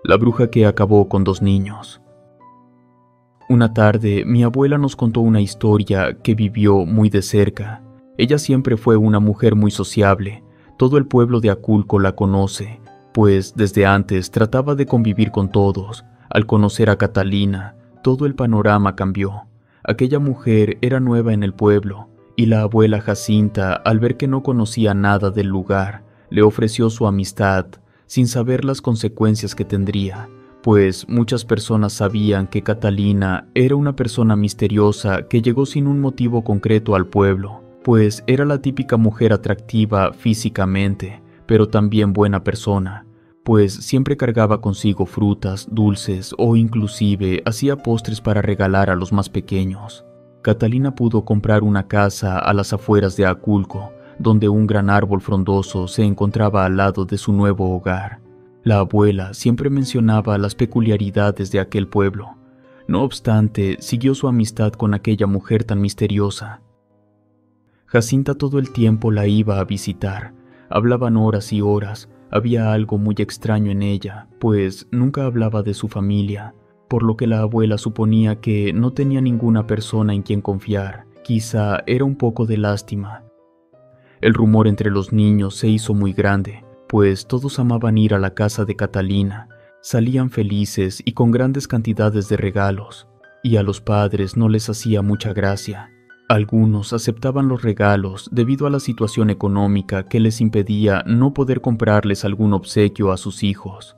La bruja que acabó con 2 niños. Una tarde, mi abuela nos contó una historia que vivió muy de cerca. Ella siempre fue una mujer muy sociable. Todo el pueblo de Aculco la conoce, pues desde antes trataba de convivir con todos. Al conocer a Catalina, todo el panorama cambió. Aquella mujer era nueva en el pueblo, y la abuela Jacinta, al ver que no conocía nada del lugar, le ofreció su amistad, sin saber las consecuencias que tendría, pues muchas personas sabían que Catalina era una persona misteriosa que llegó sin un motivo concreto al pueblo, pues era la típica mujer atractiva físicamente, pero también buena persona, pues siempre cargaba consigo frutas, dulces o inclusive hacía postres para regalar a los más pequeños. Catalina pudo comprar una casa a las afueras de Aculco, donde un gran árbol frondoso se encontraba al lado de su nuevo hogar. La abuela siempre mencionaba las peculiaridades de aquel pueblo. No obstante, siguió su amistad con aquella mujer tan misteriosa. Jacinta todo el tiempo la iba a visitar. Hablaban horas y horas. Había algo muy extraño en ella, pues nunca hablaba de su familia, por lo que la abuela suponía que no tenía ninguna persona en quien confiar. Quizá era un poco de lástima. El rumor entre los niños se hizo muy grande, pues todos amaban ir a la casa de Catalina, salían felices y con grandes cantidades de regalos, y a los padres no les hacía mucha gracia. Algunos aceptaban los regalos debido a la situación económica que les impedía no poder comprarles algún obsequio a sus hijos.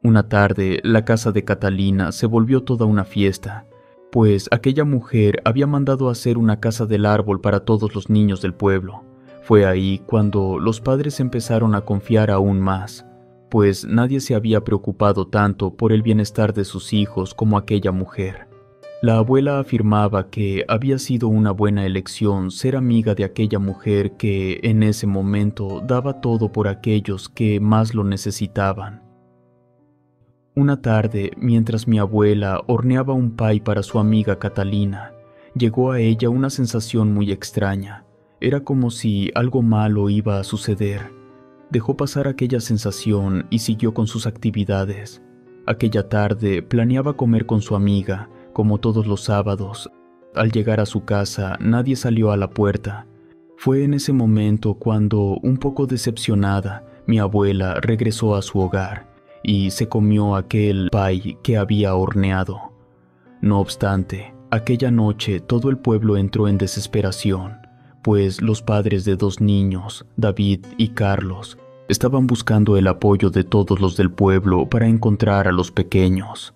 Una tarde, la casa de Catalina se volvió toda una fiesta, pues aquella mujer había mandado hacer una casa del árbol para todos los niños del pueblo. Fue ahí cuando los padres empezaron a confiar aún más, pues nadie se había preocupado tanto por el bienestar de sus hijos como aquella mujer. La abuela afirmaba que había sido una buena elección ser amiga de aquella mujer que en ese momento daba todo por aquellos que más lo necesitaban. Una tarde, mientras mi abuela horneaba un pay para su amiga Catalina, llegó a ella una sensación muy extraña. Era como si algo malo iba a suceder. Dejó pasar aquella sensación y siguió con sus actividades. Aquella tarde planeaba comer con su amiga, como todos los sábados. Al llegar a su casa, nadie salió a la puerta. Fue en ese momento cuando, un poco decepcionada, mi abuela regresó a su hogar y se comió aquel pay que había horneado. No obstante, aquella noche todo el pueblo entró en desesperación, pues los padres de 2 niños, David y Carlos, estaban buscando el apoyo de todos los del pueblo para encontrar a los pequeños.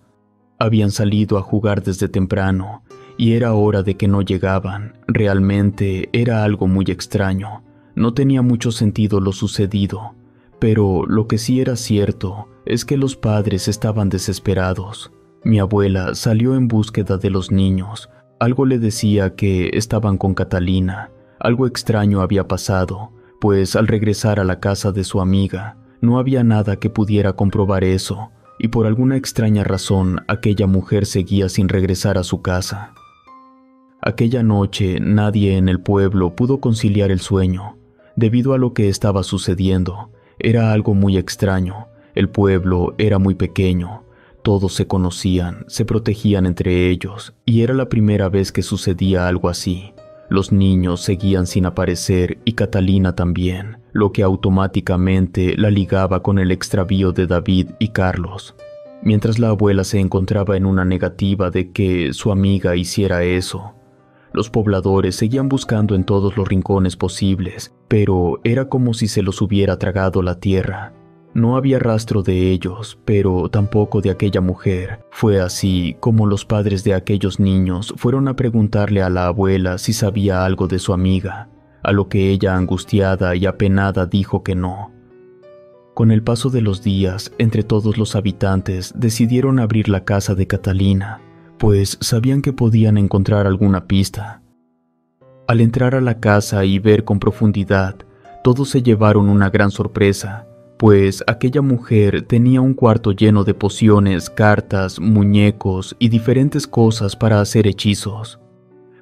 Habían salido a jugar desde temprano y era hora de que no llegaban. Realmente era algo muy extraño. No tenía mucho sentido lo sucedido, pero lo que sí era cierto es que los padres estaban desesperados. Mi abuela salió en búsqueda de los niños. Algo le decía que estaban con Catalina. Algo extraño había pasado, pues al regresar a la casa de su amiga, no había nada que pudiera comprobar eso, y por alguna extraña razón aquella mujer seguía sin regresar a su casa. Aquella noche nadie en el pueblo pudo conciliar el sueño, debido a lo que estaba sucediendo. Era algo muy extraño. El pueblo era muy pequeño, todos se conocían, se protegían entre ellos, y era la primera vez que sucedía algo así. Los niños seguían sin aparecer y Catalina también, lo que automáticamente la ligaba con el extravío de David y Carlos. Mientras la abuela se encontraba en una negativa de que su amiga hiciera eso, los pobladores seguían buscando en todos los rincones posibles, pero era como si se los hubiera tragado la tierra. No había rastro de ellos, pero tampoco de aquella mujer. Fue así como los padres de aquellos niños fueron a preguntarle a la abuela si sabía algo de su amiga, a lo que ella, angustiada y apenada, dijo que no. Con el paso de los días, entre todos los habitantes decidieron abrir la casa de Catalina, pues sabían que podían encontrar alguna pista. Al entrar a la casa y ver con profundidad, todos se llevaron una gran sorpresa, pues aquella mujer tenía un cuarto lleno de pociones, cartas, muñecos y diferentes cosas para hacer hechizos.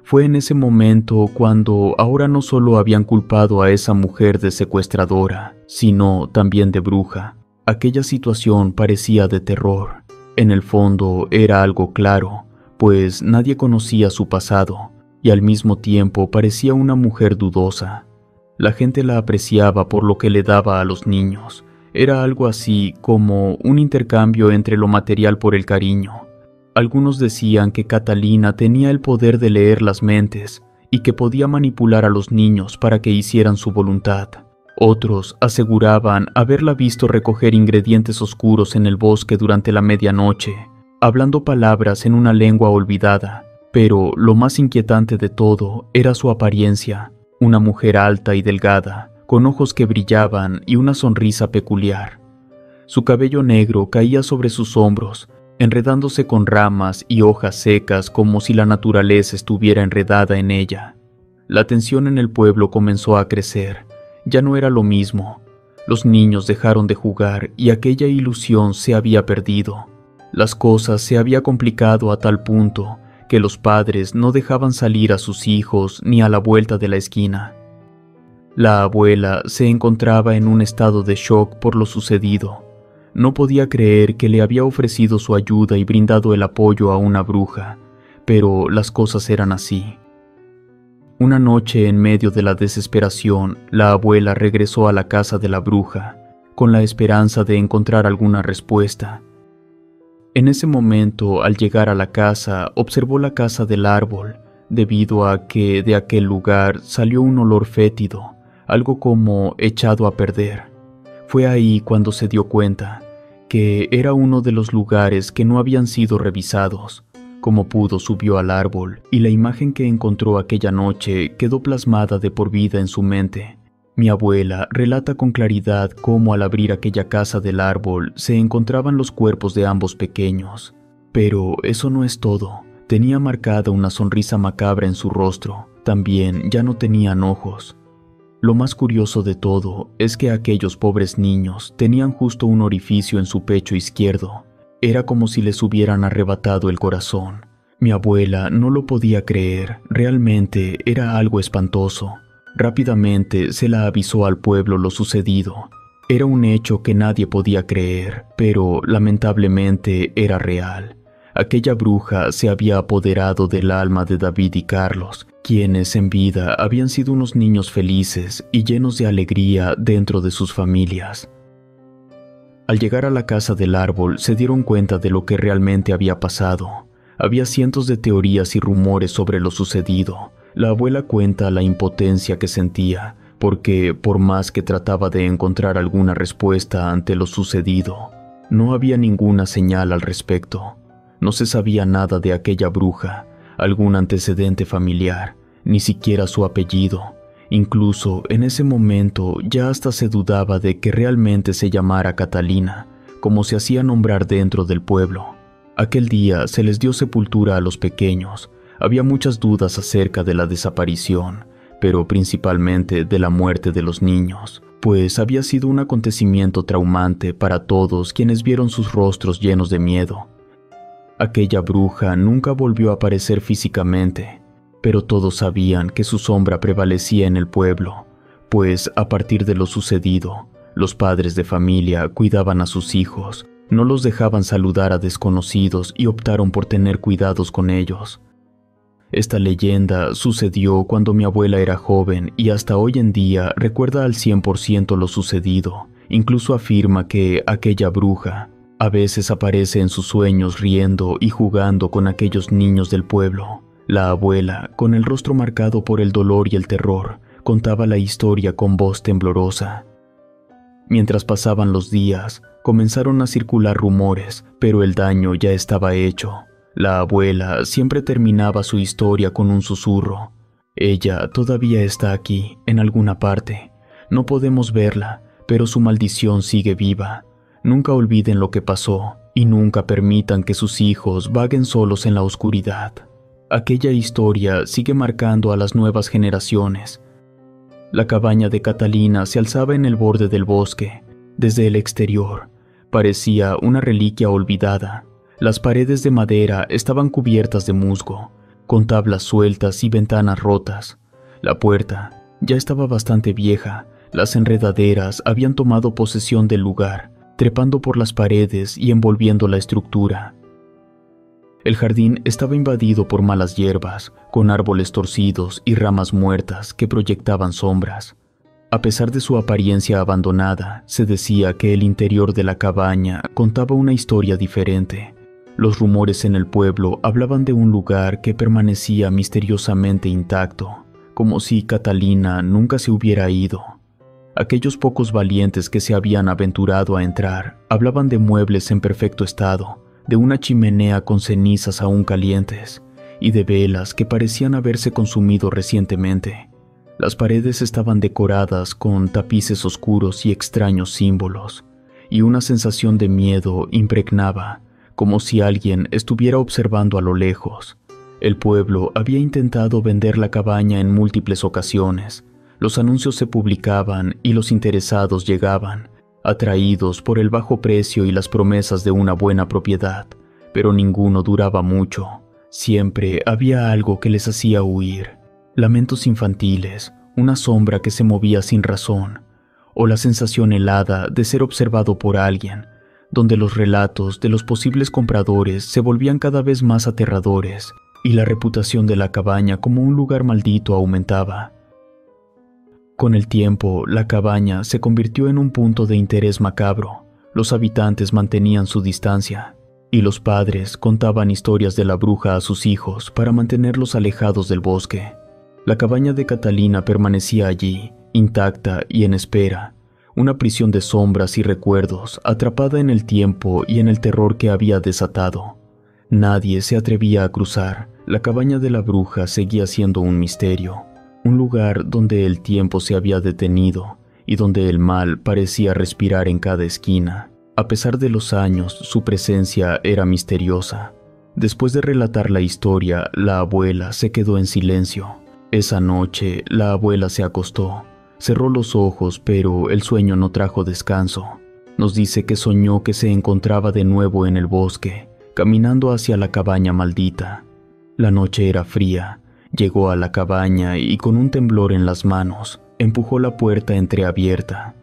Fue en ese momento cuando ahora no solo habían culpado a esa mujer de secuestradora, sino también de bruja. Aquella situación parecía de terror. En el fondo era algo claro, pues nadie conocía su pasado, y al mismo tiempo parecía una mujer dudosa. La gente la apreciaba por lo que le daba a los niños. Era algo así como un intercambio entre lo material por el cariño. Algunos decían que Catalina tenía el poder de leer las mentes y que podía manipular a los niños para que hicieran su voluntad. Otros aseguraban haberla visto recoger ingredientes oscuros en el bosque durante la medianoche, hablando palabras en una lengua olvidada. Pero lo más inquietante de todo era su apariencia, una mujer alta y delgada, con ojos que brillaban y una sonrisa peculiar. Su cabello negro caía sobre sus hombros, enredándose con ramas y hojas secas como si la naturaleza estuviera enredada en ella. La tensión en el pueblo comenzó a crecer. Ya no era lo mismo. Los niños dejaron de jugar y aquella ilusión se había perdido. Las cosas se había complicado a tal punto que los padres no dejaban salir a sus hijos ni a la vuelta de la esquina. La abuela se encontraba en un estado de shock por lo sucedido. No podía creer que le había ofrecido su ayuda y brindado el apoyo a una bruja, pero las cosas eran así. Una noche, en medio de la desesperación, la abuela regresó a la casa de la bruja, con la esperanza de encontrar alguna respuesta. En ese momento, al llegar a la casa, observó la casa del árbol, debido a que de aquel lugar salió un olor fétido, algo como echado a perder. Fue ahí cuando se dio cuenta que era uno de los lugares que no habían sido revisados. Como pudo, subió al árbol, y la imagen que encontró aquella noche quedó plasmada de por vida en su mente. Mi abuela relata con claridad cómo al abrir aquella casa del árbol se encontraban los cuerpos de ambos pequeños. Pero eso no es todo. Tenía marcada una sonrisa macabra en su rostro. También ya no tenían ojos. Lo más curioso de todo es que aquellos pobres niños tenían justo un orificio en su pecho izquierdo. Era como si les hubieran arrebatado el corazón. Mi abuela no lo podía creer, realmente era algo espantoso. Rápidamente se la avisó al pueblo lo sucedido. Era un hecho que nadie podía creer, pero lamentablemente era real. Aquella bruja se había apoderado del alma de David y Carlos, quienes en vida habían sido unos niños felices y llenos de alegría dentro de sus familias. Al llegar a la casa del árbol se dieron cuenta de lo que realmente había pasado. Había cientos de teorías y rumores sobre lo sucedido. La abuela cuenta la impotencia que sentía, porque por más que trataba de encontrar alguna respuesta ante lo sucedido, no había ninguna señal al respecto. No se sabía nada de aquella bruja, algún antecedente familiar, ni siquiera su apellido. Incluso en ese momento ya hasta se dudaba de que realmente se llamara Catalina, como se hacía nombrar dentro del pueblo. Aquel día se les dio sepultura a los pequeños. Había muchas dudas acerca de la desaparición, pero principalmente de la muerte de los niños, pues había sido un acontecimiento traumante para todos quienes vieron sus rostros llenos de miedo. Aquella bruja nunca volvió a aparecer físicamente, pero todos sabían que su sombra prevalecía en el pueblo, pues a partir de lo sucedido, los padres de familia cuidaban a sus hijos, no los dejaban saludar a desconocidos y optaron por tener cuidados con ellos. Esta leyenda sucedió cuando mi abuela era joven y hasta hoy en día recuerda al 100% lo sucedido. Incluso afirma que aquella bruja a veces aparece en sus sueños riendo y jugando con aquellos niños del pueblo. La abuela, con el rostro marcado por el dolor y el terror, contaba la historia con voz temblorosa. Mientras pasaban los días, comenzaron a circular rumores, pero el daño ya estaba hecho. La abuela siempre terminaba su historia con un susurro. Ella todavía está aquí, en alguna parte. No podemos verla, pero su maldición sigue viva. Nunca olviden lo que pasó y nunca permitan que sus hijos vaguen solos en la oscuridad. Aquella historia sigue marcando a las nuevas generaciones. La cabaña de Catalina se alzaba en el borde del bosque. Desde el exterior, parecía una reliquia olvidada. Las paredes de madera estaban cubiertas de musgo, con tablas sueltas y ventanas rotas. La puerta ya estaba bastante vieja. Las enredaderas habían tomado posesión del lugar, trepando por las paredes y envolviendo la estructura. El jardín estaba invadido por malas hierbas, con árboles torcidos y ramas muertas que proyectaban sombras. A pesar de su apariencia abandonada, se decía que el interior de la cabaña contaba una historia diferente. Los rumores en el pueblo hablaban de un lugar que permanecía misteriosamente intacto, como si Catalina nunca se hubiera ido. Aquellos pocos valientes que se habían aventurado a entrar hablaban de muebles en perfecto estado, de una chimenea con cenizas aún calientes y de velas que parecían haberse consumido recientemente. Las paredes estaban decoradas con tapices oscuros y extraños símbolos, y una sensación de miedo impregnaba, como si alguien estuviera observando a lo lejos. El pueblo había intentado vender la cabaña en múltiples ocasiones. Los anuncios se publicaban y los interesados llegaban, atraídos por el bajo precio y las promesas de una buena propiedad, pero ninguno duraba mucho. Siempre había algo que les hacía huir. Lamentos infantiles, una sombra que se movía sin razón, o la sensación helada de ser observado por alguien, donde los relatos de los posibles compradores se volvían cada vez más aterradores y la reputación de la cabaña como un lugar maldito aumentaba. Con el tiempo, la cabaña se convirtió en un punto de interés macabro. Los habitantes mantenían su distancia, y los padres contaban historias de la bruja a sus hijos para mantenerlos alejados del bosque. La cabaña de Catalina permanecía allí, intacta y en espera, una prisión de sombras y recuerdos, atrapada en el tiempo y en el terror que había desatado. Nadie se atrevía a cruzar. La cabaña de la bruja seguía siendo un misterio. Un lugar donde el tiempo se había detenido y donde el mal parecía respirar en cada esquina. A pesar de los años, su presencia era misteriosa. Después de relatar la historia, la abuela se quedó en silencio. Esa noche, la abuela se acostó. Cerró los ojos, pero el sueño no trajo descanso. Nos dice que soñó que se encontraba de nuevo en el bosque, caminando hacia la cabaña maldita. La noche era fría. Llegó a la cabaña y con un temblor en las manos, empujó la puerta entreabierta.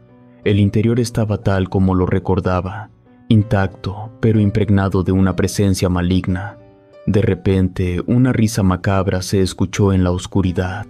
El interior estaba tal como lo recordaba, intacto, pero impregnado de una presencia maligna. De repente, una risa macabra se escuchó en la oscuridad.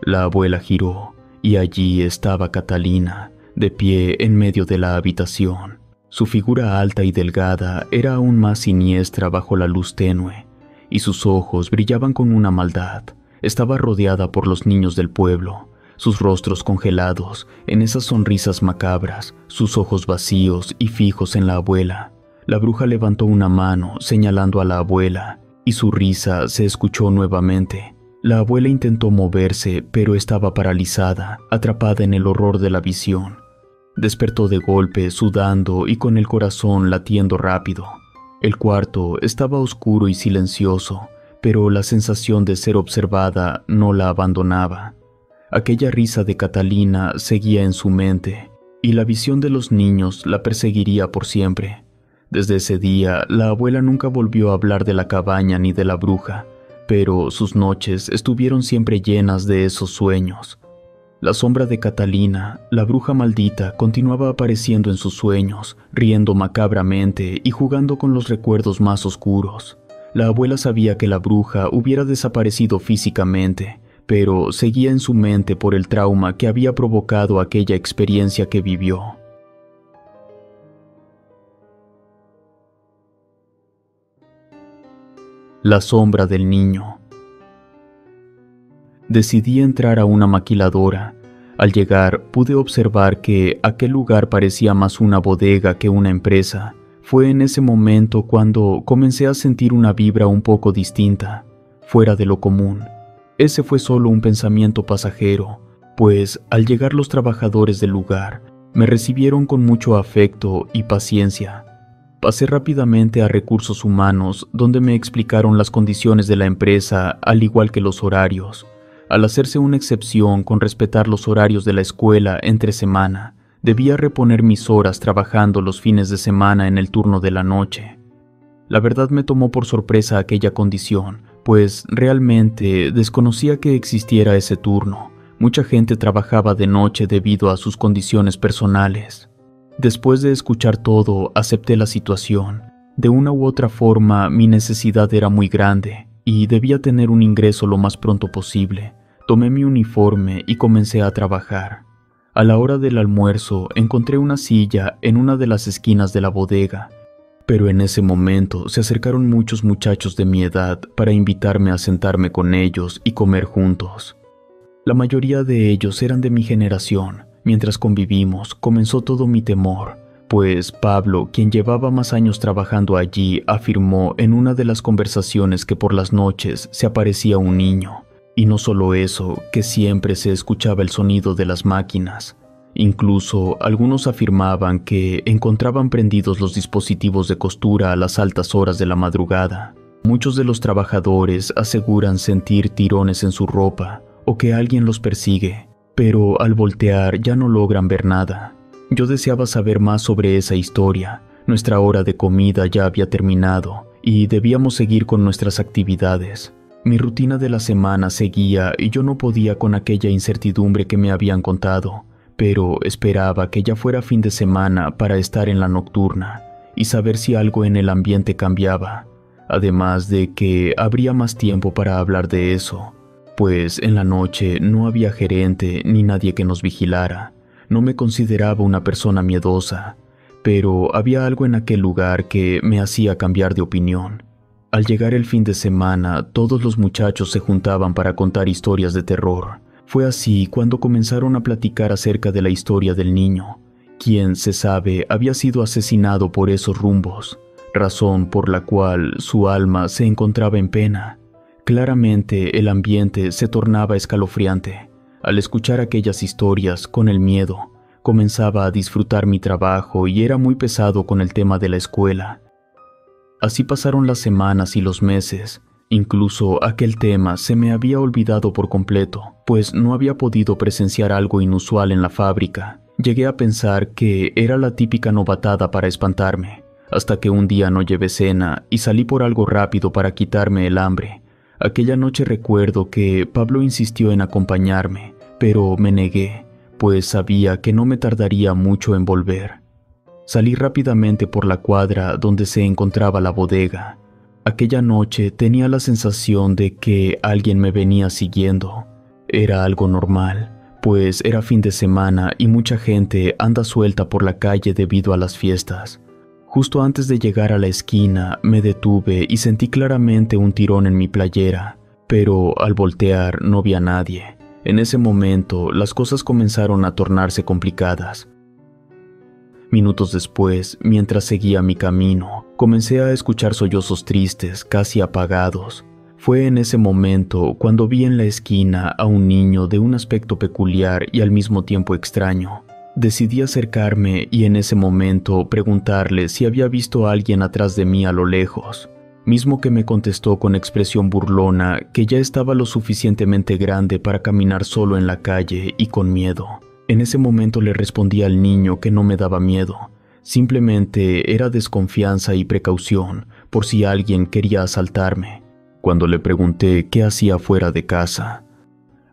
La abuela giró, y allí estaba Catalina, de pie en medio de la habitación. Su figura alta y delgada era aún más siniestra bajo la luz tenue, y sus ojos brillaban con una maldad. Estaba rodeada por los niños del pueblo, sus rostros congelados en esas sonrisas macabras, sus ojos vacíos y fijos en la abuela. La bruja levantó una mano señalando a la abuela, y su risa se escuchó nuevamente. La abuela intentó moverse, pero estaba paralizada, atrapada en el horror de la visión. Despertó de golpe, sudando y con el corazón latiendo rápido. El cuarto estaba oscuro y silencioso, pero la sensación de ser observada no la abandonaba. Aquella risa de Catalina seguía en su mente, y la visión de los niños la perseguiría por siempre. Desde ese día, la abuela nunca volvió a hablar de la cabaña ni de la bruja, pero sus noches estuvieron siempre llenas de esos sueños. La sombra de Catalina, la bruja maldita, continuaba apareciendo en sus sueños, riendo macabramente y jugando con los recuerdos más oscuros. La abuela sabía que la bruja hubiera desaparecido físicamente, pero seguía en su mente por el trauma que había provocado aquella experiencia que vivió. La sombra del niño. Decidí entrar a una maquiladora. Al llegar, pude observar que aquel lugar parecía más una bodega que una empresa. Fue en ese momento cuando comencé a sentir una vibra un poco distinta, fuera de lo común. Ese fue solo un pensamiento pasajero, pues al llegar los trabajadores del lugar, me recibieron con mucho afecto y paciencia. Pasé rápidamente a recursos humanos, donde me explicaron las condiciones de la empresa, al igual que los horarios. Al hacerse una excepción con respetar los horarios de la escuela entre semana, debía reponer mis horas trabajando los fines de semana en el turno de la noche. La verdad me tomó por sorpresa aquella condición, pues realmente desconocía que existiera ese turno. Mucha gente trabajaba de noche debido a sus condiciones personales. Después de escuchar todo, acepté la situación. De una u otra forma, mi necesidad era muy grande y debía tener un ingreso lo más pronto posible. Tomé mi uniforme y comencé a trabajar. A la hora del almuerzo, encontré una silla en una de las esquinas de la bodega, pero en ese momento se acercaron muchos muchachos de mi edad para invitarme a sentarme con ellos y comer juntos. La mayoría de ellos eran de mi generación. Mientras convivimos, comenzó todo mi temor, pues Pablo, quien llevaba más años trabajando allí, afirmó en una de las conversaciones que por las noches se aparecía un niño. Y no solo eso, que siempre se escuchaba el sonido de las máquinas. Incluso algunos afirmaban que encontraban prendidos los dispositivos de costura a las altas horas de la madrugada. Muchos de los trabajadores aseguran sentir tirones en su ropa o que alguien los persigue, pero al voltear ya no logran ver nada. Yo deseaba saber más sobre esa historia. Nuestra hora de comida ya había terminado y debíamos seguir con nuestras actividades. Mi rutina de la semana seguía y yo no podía con aquella incertidumbre que me habían contado, pero esperaba que ya fuera fin de semana para estar en la nocturna y saber si algo en el ambiente cambiaba, además de que habría más tiempo para hablar de eso, pues en la noche no había gerente ni nadie que nos vigilara. No me consideraba una persona miedosa, pero había algo en aquel lugar que me hacía cambiar de opinión. Al llegar el fin de semana, todos los muchachos se juntaban para contar historias de terror. Fue así cuando comenzaron a platicar acerca de la historia del niño, quien, se sabe, había sido asesinado por esos rumbos, razón por la cual su alma se encontraba en pena. Claramente el ambiente se tornaba escalofriante. Al escuchar aquellas historias, con el miedo, comenzaba a disfrutar mi trabajo y era muy pesado con el tema de la escuela. Así pasaron las semanas y los meses. Incluso aquel tema se me había olvidado por completo, pues no había podido presenciar algo inusual en la fábrica. Llegué a pensar que era la típica novatada para espantarme, hasta que un día no llevé cena y salí por algo rápido para quitarme el hambre. Aquella noche recuerdo que Pablo insistió en acompañarme, pero me negué, pues sabía que no me tardaría mucho en volver. Salí rápidamente por la cuadra donde se encontraba la bodega. Aquella noche tenía la sensación de que alguien me venía siguiendo. Era algo normal, pues era fin de semana y mucha gente anda suelta por la calle debido a las fiestas. Justo antes de llegar a la esquina, me detuve y sentí claramente un tirón en mi playera, pero al voltear no vi a nadie. En ese momento, las cosas comenzaron a tornarse complicadas. Minutos después, mientras seguía mi camino, comencé a escuchar sollozos tristes, casi apagados. Fue en ese momento cuando vi en la esquina a un niño de un aspecto peculiar y al mismo tiempo extraño. Decidí acercarme y en ese momento preguntarle si había visto a alguien atrás de mí a lo lejos, mismo que me contestó con expresión burlona que ya estaba lo suficientemente grande para caminar solo en la calle y con miedo. En ese momento le respondí al niño que no me daba miedo, simplemente era desconfianza y precaución por si alguien quería asaltarme. Cuando le pregunté qué hacía fuera de casa,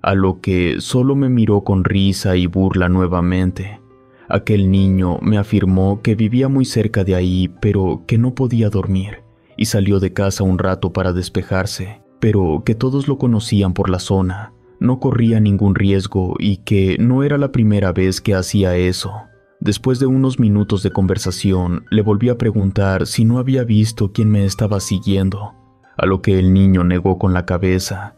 a lo que solo me miró con risa y burla nuevamente. Aquel niño me afirmó que vivía muy cerca de ahí, pero que no podía dormir, y salió de casa un rato para despejarse, pero que todos lo conocían por la zona. No corría ningún riesgo y que no era la primera vez que hacía eso. Después de unos minutos de conversación, le volví a preguntar si no había visto quién me estaba siguiendo, a lo que el niño negó con la cabeza.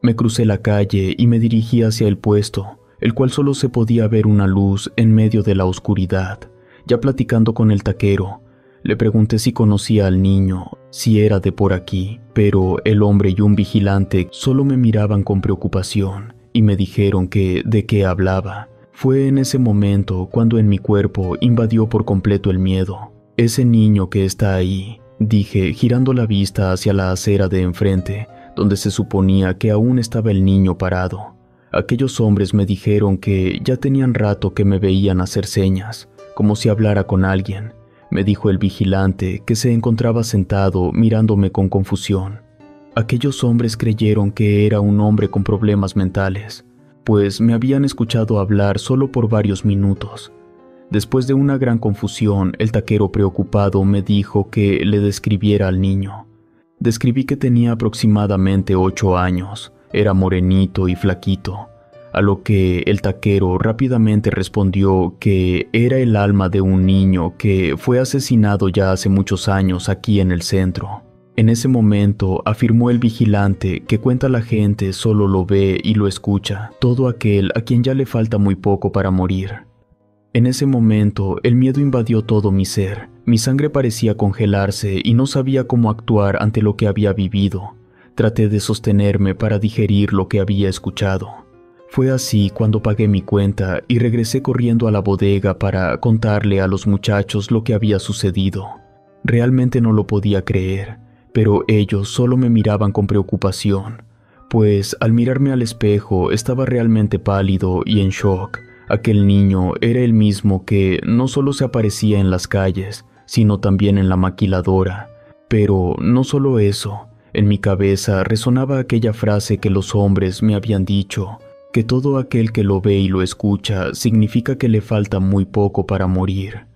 Me crucé la calle y me dirigí hacia el puesto, el cual solo se podía ver una luz en medio de la oscuridad. Ya platicando con el taquero, le pregunté si conocía al niño, si era de por aquí, pero el hombre y un vigilante solo me miraban con preocupación y me dijeron que de qué hablaba. Fue en ese momento cuando en mi cuerpo invadió por completo el miedo. Ese niño que está ahí, dije, girando la vista hacia la acera de enfrente, donde se suponía que aún estaba el niño parado. Aquellos hombres me dijeron que ya tenían rato que me veían hacer señas, como si hablara con alguien. Me dijo el vigilante que se encontraba sentado mirándome con confusión. Aquellos hombres creyeron que era un hombre con problemas mentales, pues me habían escuchado hablar solo por varios minutos. Después de una gran confusión, el taquero preocupado me dijo que le describiera al niño. Describí que tenía aproximadamente 8 años, era morenito y flaquito, a lo que el taquero rápidamente respondió que era el alma de un niño que fue asesinado ya hace muchos años aquí en el centro. En ese momento afirmó el vigilante que cuenta la gente solo lo ve y lo escucha, todo aquel a quien ya le falta muy poco para morir. En ese momento el miedo invadió todo mi ser, mi sangre parecía congelarse y no sabía cómo actuar ante lo que había vivido. Traté de sostenerme para digerir lo que había escuchado. Fue así cuando pagué mi cuenta y regresé corriendo a la bodega para contarle a los muchachos lo que había sucedido. Realmente no lo podía creer, pero ellos solo me miraban con preocupación, pues al mirarme al espejo estaba realmente pálido y en shock. Aquel niño era el mismo que no solo se aparecía en las calles, sino también en la maquiladora. Pero no solo eso, en mi cabeza resonaba aquella frase que los hombres me habían dicho, que todo aquel que lo ve y lo escucha significa que le falta muy poco para morir.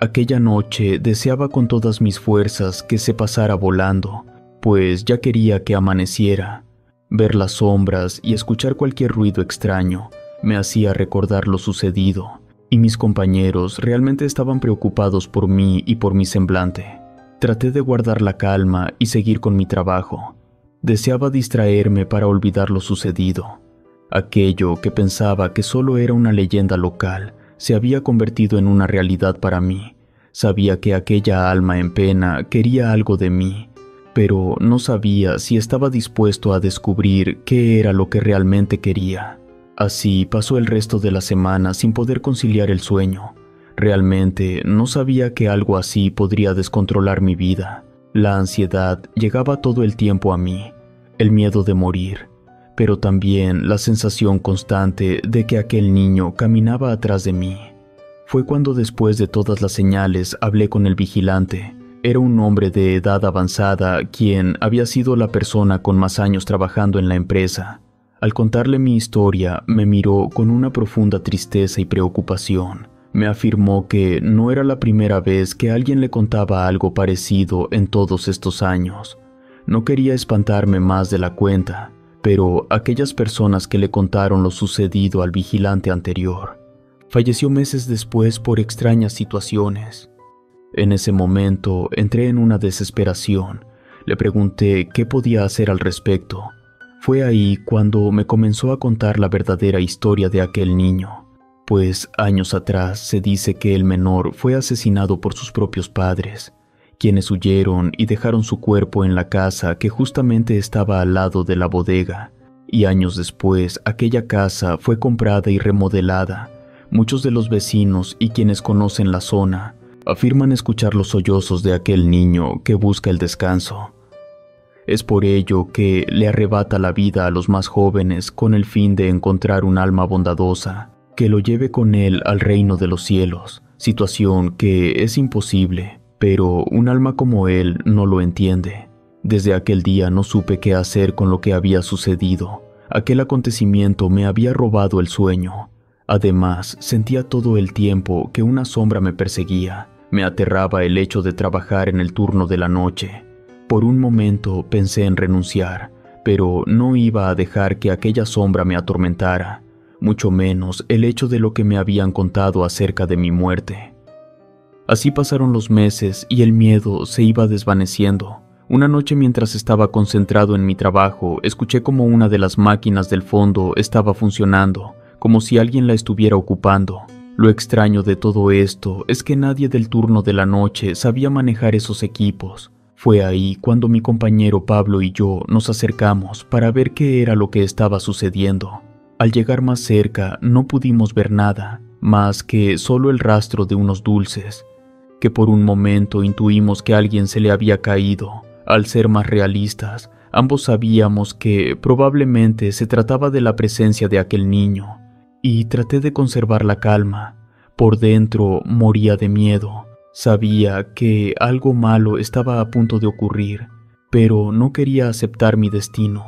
Aquella noche deseaba con todas mis fuerzas que se pasara volando, pues ya quería que amaneciera. Ver las sombras y escuchar cualquier ruido extraño me hacía recordar lo sucedido, y mis compañeros realmente estaban preocupados por mí y por mi semblante. Traté de guardar la calma y seguir con mi trabajo. Deseaba distraerme para olvidar lo sucedido. Aquello que pensaba que solo era una leyenda local se había convertido en una realidad para mí. Sabía que aquella alma en pena quería algo de mí, pero no sabía si estaba dispuesto a descubrir qué era lo que realmente quería. Así pasó el resto de la semana sin poder conciliar el sueño. Realmente no sabía que algo así podría descontrolar mi vida. La ansiedad llegaba todo el tiempo a mí, el miedo de morir, pero también la sensación constante de que aquel niño caminaba atrás de mí. Fue cuando después de todas las señales hablé con el vigilante. Era un hombre de edad avanzada quien había sido la persona con más años trabajando en la empresa. Al contarle mi historia, me miró con una profunda tristeza y preocupación. Me afirmó que no era la primera vez que alguien le contaba algo parecido en todos estos años. No quería espantarme más de la cuenta, pero aquellas personas que le contaron lo sucedido al vigilante anterior falleció meses después por extrañas situaciones. En ese momento entré en una desesperación. Le pregunté qué podía hacer al respecto. Fue ahí cuando me comenzó a contar la verdadera historia de aquel niño, pues años atrás se dice que el menor fue asesinado por sus propios padres, quienes huyeron y dejaron su cuerpo en la casa que justamente estaba al lado de la bodega, y años después aquella casa fue comprada y remodelada. Muchos de los vecinos y quienes conocen la zona afirman escuchar los sollozos de aquel niño que busca el descanso. Es por ello que le arrebata la vida a los más jóvenes con el fin de encontrar un alma bondadosa que lo lleve con él al reino de los cielos, situación que es imposible, pero un alma como él no lo entiende. Desde aquel día no supe qué hacer con lo que había sucedido. Aquel acontecimiento me había robado el sueño. Además, sentía todo el tiempo que una sombra me perseguía. Me aterraba el hecho de trabajar en el turno de la noche. Por un momento pensé en renunciar, pero no iba a dejar que aquella sombra me atormentara, mucho menos el hecho de lo que me habían contado acerca de mi muerte. Así pasaron los meses y el miedo se iba desvaneciendo. Una noche mientras estaba concentrado en mi trabajo, escuché como una de las máquinas del fondo estaba funcionando, como si alguien la estuviera ocupando. Lo extraño de todo esto es que nadie del turno de la noche sabía manejar esos equipos. Fue ahí cuando mi compañero Pablo y yo nos acercamos para ver qué era lo que estaba sucediendo. Al llegar más cerca no pudimos ver nada, más que solo el rastro de unos dulces, que por un momento intuimos que a alguien se le había caído. Al ser más realistas, ambos sabíamos que probablemente se trataba de la presencia de aquel niño, y traté de conservar la calma. Por dentro moría de miedo. Sabía que algo malo estaba a punto de ocurrir, pero no quería aceptar mi destino.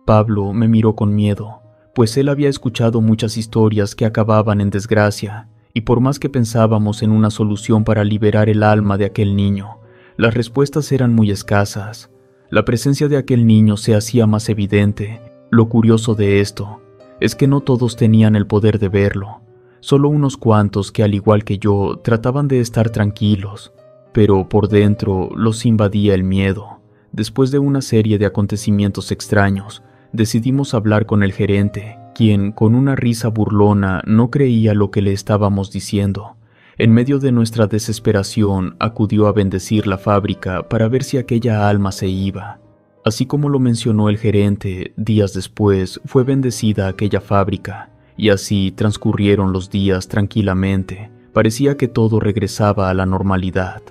Pablo me miró con miedo, pues él había escuchado muchas historias que acababan en desgracia, y por más que pensábamos en una solución para liberar el alma de aquel niño, las respuestas eran muy escasas. La presencia de aquel niño se hacía más evidente. Lo curioso de esto es que no todos tenían el poder de verlo, solo unos cuantos que, al igual que yo, trataban de estar tranquilos, pero por dentro los invadía el miedo. Después de una serie de acontecimientos extraños, decidimos hablar con el gerente, quien, con una risa burlona, no creía lo que le estábamos diciendo. En medio de nuestra desesperación, acudió a bendecir la fábrica para ver si aquella alma se iba. Así como lo mencionó el gerente, días después fue bendecida aquella fábrica, y así transcurrieron los días tranquilamente. Parecía que todo regresaba a la normalidad.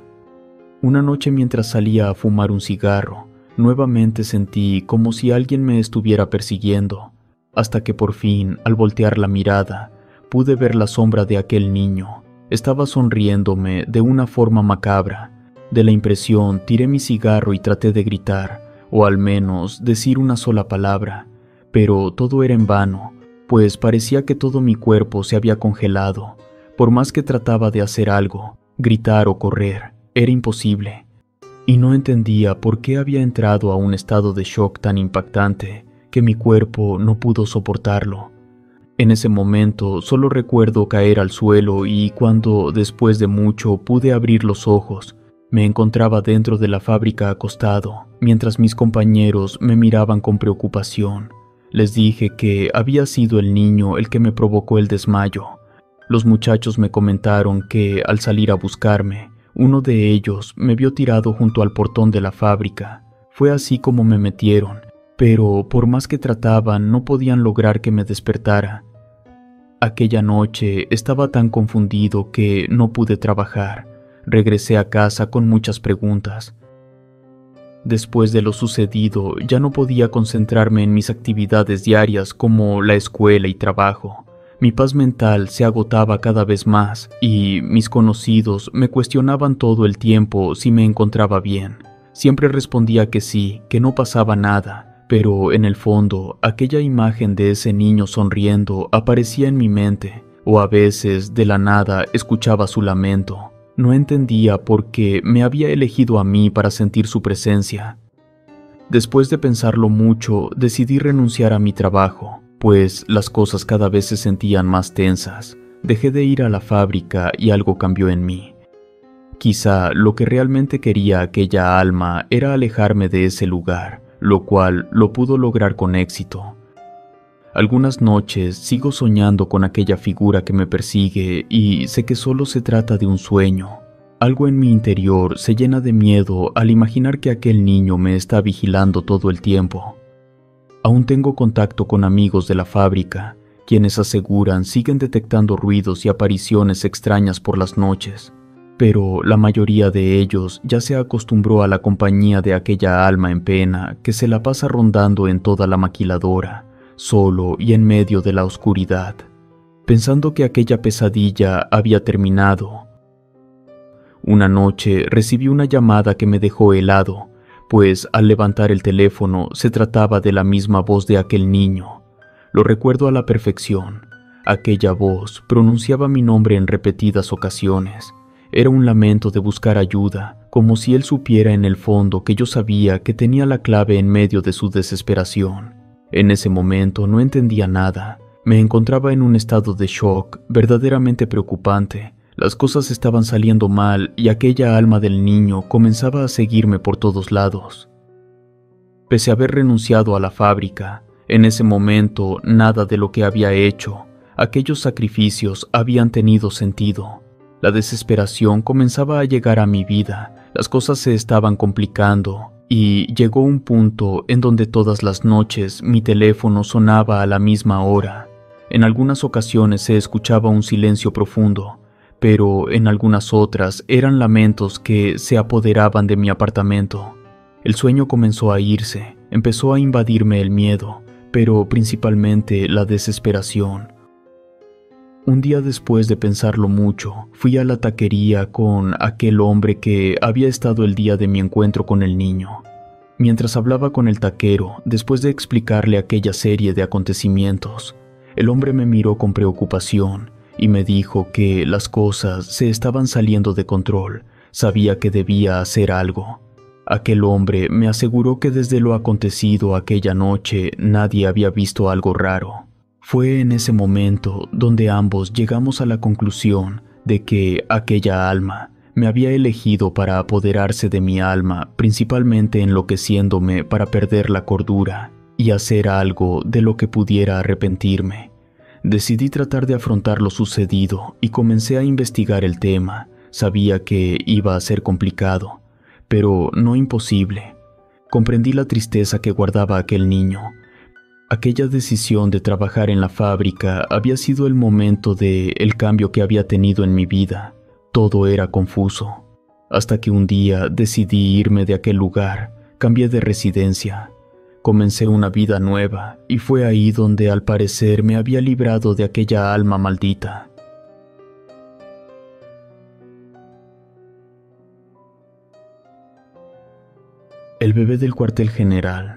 Una noche, mientras salía a fumar un cigarro, nuevamente sentí como si alguien me estuviera persiguiendo, hasta que por fin, al voltear la mirada, pude ver la sombra de aquel niño. Estaba sonriéndome de una forma macabra. De la impresión, tiré mi cigarro y traté de gritar, o al menos decir una sola palabra, pero todo era en vano, pues parecía que todo mi cuerpo se había congelado. Por más que trataba de hacer algo, gritar o correr, era imposible. Y no entendía por qué había entrado a un estado de shock tan impactante que mi cuerpo no pudo soportarlo. En ese momento solo recuerdo caer al suelo y cuando, después de mucho, pude abrir los ojos, me encontraba dentro de la fábrica acostado, mientras mis compañeros me miraban con preocupación. Les dije que había sido el niño el que me provocó el desmayo. Los muchachos me comentaron que, al salir a buscarme, uno de ellos me vio tirado junto al portón de la fábrica. Fue así como me metieron, pero por más que trataban no podían lograr que me despertara. Aquella noche estaba tan confundido que no pude trabajar. Regresé a casa con muchas preguntas. Después de lo sucedido, ya no podía concentrarme en mis actividades diarias como la escuela y trabajo. Mi paz mental se agotaba cada vez más y mis conocidos me cuestionaban todo el tiempo si me encontraba bien. Siempre respondía que sí, que no pasaba nada. Pero en el fondo, aquella imagen de ese niño sonriendo aparecía en mi mente, o a veces, de la nada, escuchaba su lamento. No entendía por qué me había elegido a mí para sentir su presencia. Después de pensarlo mucho, decidí renunciar a mi trabajo, pues las cosas cada vez se sentían más tensas. Dejé de ir a la fábrica y algo cambió en mí. Quizá lo que realmente quería aquella alma era alejarme de ese lugar, lo cual lo pudo lograr con éxito. Algunas noches sigo soñando con aquella figura que me persigue y sé que solo se trata de un sueño. Algo en mi interior se llena de miedo al imaginar que aquel niño me está vigilando todo el tiempo. Aún tengo contacto con amigos de la fábrica, quienes aseguran siguen detectando ruidos y apariciones extrañas por las noches. Pero la mayoría de ellos ya se acostumbró a la compañía de aquella alma en pena que se la pasa rondando en toda la maquiladora, solo y en medio de la oscuridad. Pensando que aquella pesadilla había terminado, una noche recibí una llamada que me dejó helado, pues al levantar el teléfono se trataba de la misma voz de aquel niño. Lo recuerdo a la perfección. Aquella voz pronunciaba mi nombre en repetidas ocasiones. Era un lamento de buscar ayuda, como si él supiera en el fondo que yo sabía que tenía la clave en medio de su desesperación. En ese momento no entendía nada. Me encontraba en un estado de shock verdaderamente preocupante. Las cosas estaban saliendo mal y aquella alma del niño comenzaba a seguirme por todos lados. Pese a haber renunciado a la fábrica, en ese momento nada de lo que había hecho, aquellos sacrificios habían tenido sentido. La desesperación comenzaba a llegar a mi vida, las cosas se estaban complicando y llegó un punto en donde todas las noches mi teléfono sonaba a la misma hora. En algunas ocasiones se escuchaba un silencio profundo, pero en algunas otras eran lamentos que se apoderaban de mi apartamento. El sueño comenzó a irse, empezó a invadirme el miedo, pero principalmente la desesperación. Un día después de pensarlo mucho, fui a la taquería con aquel hombre que había estado el día de mi encuentro con el niño. Mientras hablaba con el taquero, después de explicarle aquella serie de acontecimientos, el hombre me miró con preocupación y me dijo que las cosas se estaban saliendo de control. Sabía que debía hacer algo. Aquel hombre me aseguró que desde lo acontecido aquella noche nadie había visto algo raro. Fue en ese momento donde ambos llegamos a la conclusión de que aquella alma me había elegido para apoderarse de mi alma, principalmente enloqueciéndome para perder la cordura y hacer algo de lo que pudiera arrepentirme. Decidí tratar de afrontar lo sucedido y comencé a investigar el tema. Sabía que iba a ser complicado, pero no imposible. Comprendí la tristeza que guardaba aquel niño. Aquella decisión de trabajar en la fábrica había sido el momento del cambio que había tenido en mi vida. Todo era confuso, hasta que un día decidí irme de aquel lugar. Cambié de residencia. Comencé una vida nueva y fue ahí donde al parecer me había librado de aquella alma maldita. El bebé del cuartel general.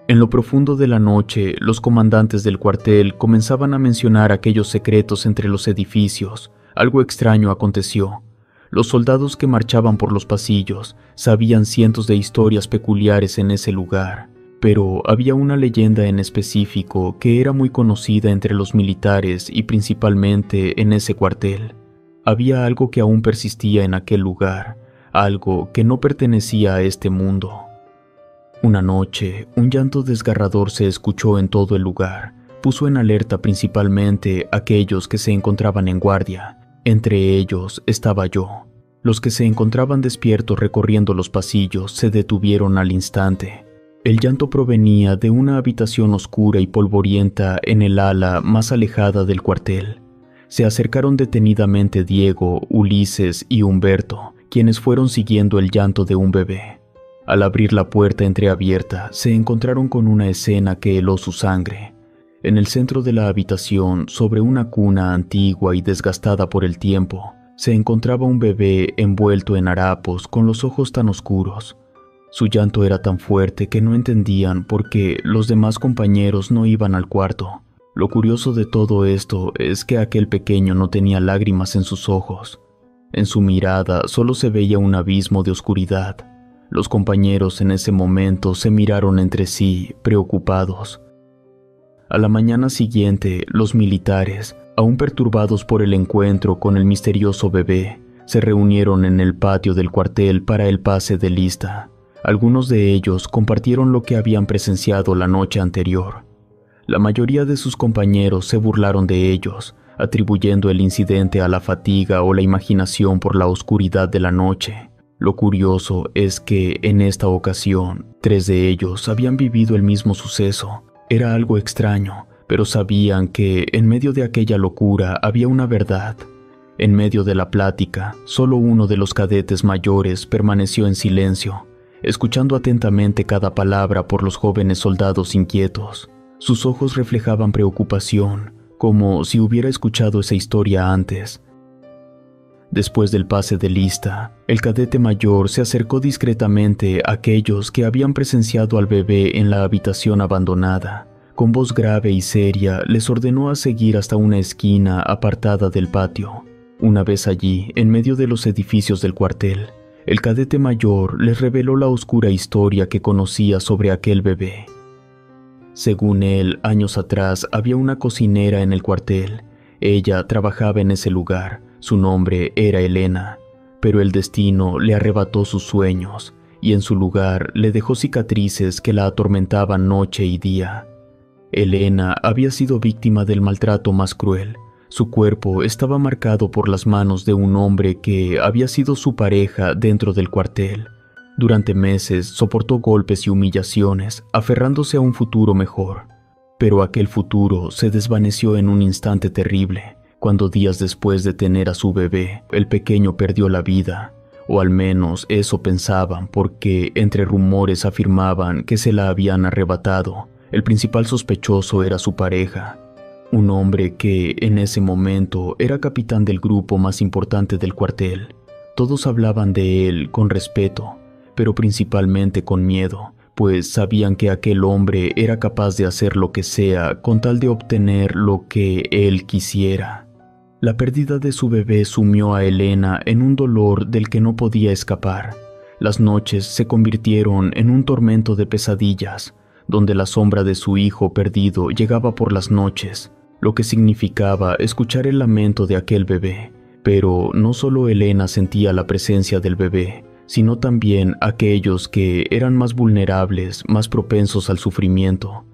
En lo profundo de la noche, los comandantes del cuartel comenzaban a mencionar aquellos secretos entre los edificios. Algo extraño aconteció. Los soldados que marchaban por los pasillos sabían cientos de historias peculiares en ese lugar, pero había una leyenda en específico que era muy conocida entre los militares y principalmente en ese cuartel. Había algo que aún persistía en aquel lugar, algo que no pertenecía a este mundo. Una noche, un llanto desgarrador se escuchó en todo el lugar. Puso en alerta principalmente a aquellos que se encontraban en guardia. Entre ellos estaba yo. Los que se encontraban despiertos recorriendo los pasillos se detuvieron al instante. El llanto provenía de una habitación oscura y polvorienta en el ala más alejada del cuartel. Se acercaron detenidamente Diego, Ulises y Humberto, quienes fueron siguiendo el llanto de un bebé. Al abrir la puerta entreabierta, se encontraron con una escena que heló su sangre. En el centro de la habitación, sobre una cuna antigua y desgastada por el tiempo, se encontraba un bebé envuelto en harapos con los ojos tan oscuros. Su llanto era tan fuerte que no entendían por qué los demás compañeros no iban al cuarto. Lo curioso de todo esto es que aquel pequeño no tenía lágrimas en sus ojos. En su mirada solo se veía un abismo de oscuridad. Los compañeros en ese momento se miraron entre sí, preocupados. A la mañana siguiente, los militares, aún perturbados por el encuentro con el misterioso bebé, se reunieron en el patio del cuartel para el pase de lista. Algunos de ellos compartieron lo que habían presenciado la noche anterior. La mayoría de sus compañeros se burlaron de ellos, atribuyendo el incidente a la fatiga o la imaginación por la oscuridad de la noche. Lo curioso es que, en esta ocasión, 3 de ellos habían vivido el mismo suceso. Era algo extraño, pero sabían que, en medio de aquella locura, había una verdad. En medio de la plática, solo uno de los cadetes mayores permaneció en silencio, escuchando atentamente cada palabra por los jóvenes soldados inquietos. Sus ojos reflejaban preocupación, como si hubiera escuchado esa historia antes. Después del pase de lista, el cadete mayor se acercó discretamente a aquellos que habían presenciado al bebé en la habitación abandonada. Con voz grave y seria, les ordenó a seguir hasta una esquina apartada del patio. Una vez allí, en medio de los edificios del cuartel, el cadete mayor les reveló la oscura historia que conocía sobre aquel bebé. Según él, años atrás había una cocinera en el cuartel. Ella trabajaba en ese lugar. Su nombre era Elena, pero el destino le arrebató sus sueños y en su lugar le dejó cicatrices que la atormentaban noche y día. Elena había sido víctima del maltrato más cruel. Su cuerpo estaba marcado por las manos de un hombre que había sido su pareja dentro del cuartel. Durante meses soportó golpes y humillaciones, aferrándose a un futuro mejor. Pero aquel futuro se desvaneció en un instante terrible, cuando días después de tener a su bebé, el pequeño perdió la vida. O al menos eso pensaban, porque entre rumores afirmaban que se la habían arrebatado. El principal sospechoso era su pareja, un hombre que en ese momento era capitán del grupo más importante del cuartel. Todos hablaban de él con respeto, pero principalmente con miedo, pues sabían que aquel hombre era capaz de hacer lo que sea con tal de obtener lo que él quisiera. La pérdida de su bebé sumió a Elena en un dolor del que no podía escapar. Las noches se convirtieron en un tormento de pesadillas, donde la sombra de su hijo perdido llegaba por las noches, lo que significaba escuchar el lamento de aquel bebé. Pero no solo Elena sentía la presencia del bebé, sino también aquellos que eran más vulnerables, más propensos al sufrimiento,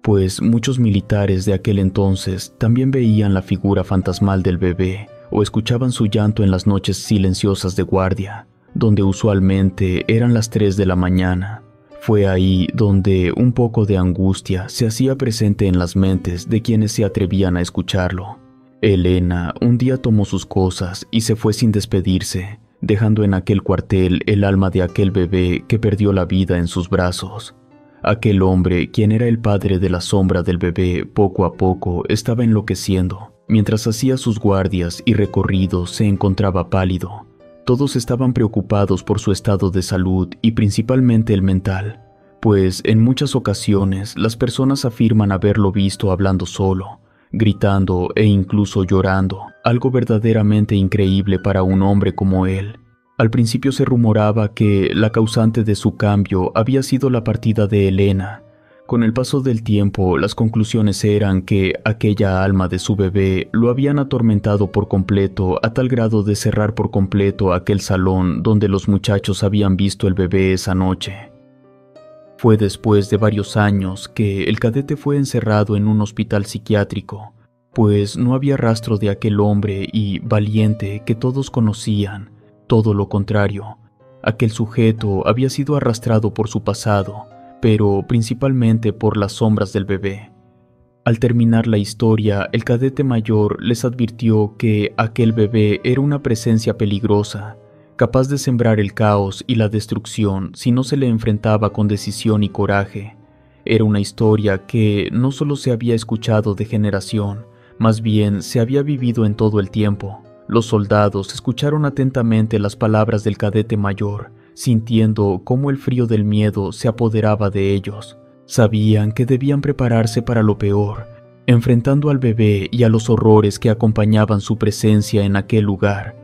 pues muchos militares de aquel entonces también veían la figura fantasmal del bebé o escuchaban su llanto en las noches silenciosas de guardia, donde usualmente eran las 3 de la mañana. Fue ahí donde un poco de angustia se hacía presente en las mentes de quienes se atrevían a escucharlo. Elena un día tomó sus cosas y se fue sin despedirse, dejando en aquel cuartel el alma de aquel bebé que perdió la vida en sus brazos. Aquel hombre, quien era el padre de la sombra del bebé, poco a poco estaba enloqueciendo. Mientras hacía sus guardias y recorridos se encontraba pálido. Todos estaban preocupados por su estado de salud y principalmente el mental, pues en muchas ocasiones las personas afirman haberlo visto hablando solo, gritando e incluso llorando, algo verdaderamente increíble para un hombre como él. Al principio se rumoraba que la causante de su cambio había sido la partida de Elena. Con el paso del tiempo, las conclusiones eran que aquella alma de su bebé lo habían atormentado por completo a tal grado de cerrar por completo aquel salón donde los muchachos habían visto el bebé esa noche. Fue después de varios años que el cadete fue encerrado en un hospital psiquiátrico, pues no había rastro de aquel hombre y valiente que todos conocían. Todo lo contrario, aquel sujeto había sido arrastrado por su pasado, pero principalmente por las sombras del bebé. Al terminar la historia, el cadete mayor les advirtió que aquel bebé era una presencia peligrosa, capaz de sembrar el caos y la destrucción si no se le enfrentaba con decisión y coraje. Era una historia que no solo se había escuchado de generación, más bien se había vivido en todo el tiempo. Los soldados escucharon atentamente las palabras del cadete mayor, sintiendo cómo el frío del miedo se apoderaba de ellos. Sabían que debían prepararse para lo peor, enfrentando al bebé y a los horrores que acompañaban su presencia en aquel lugar.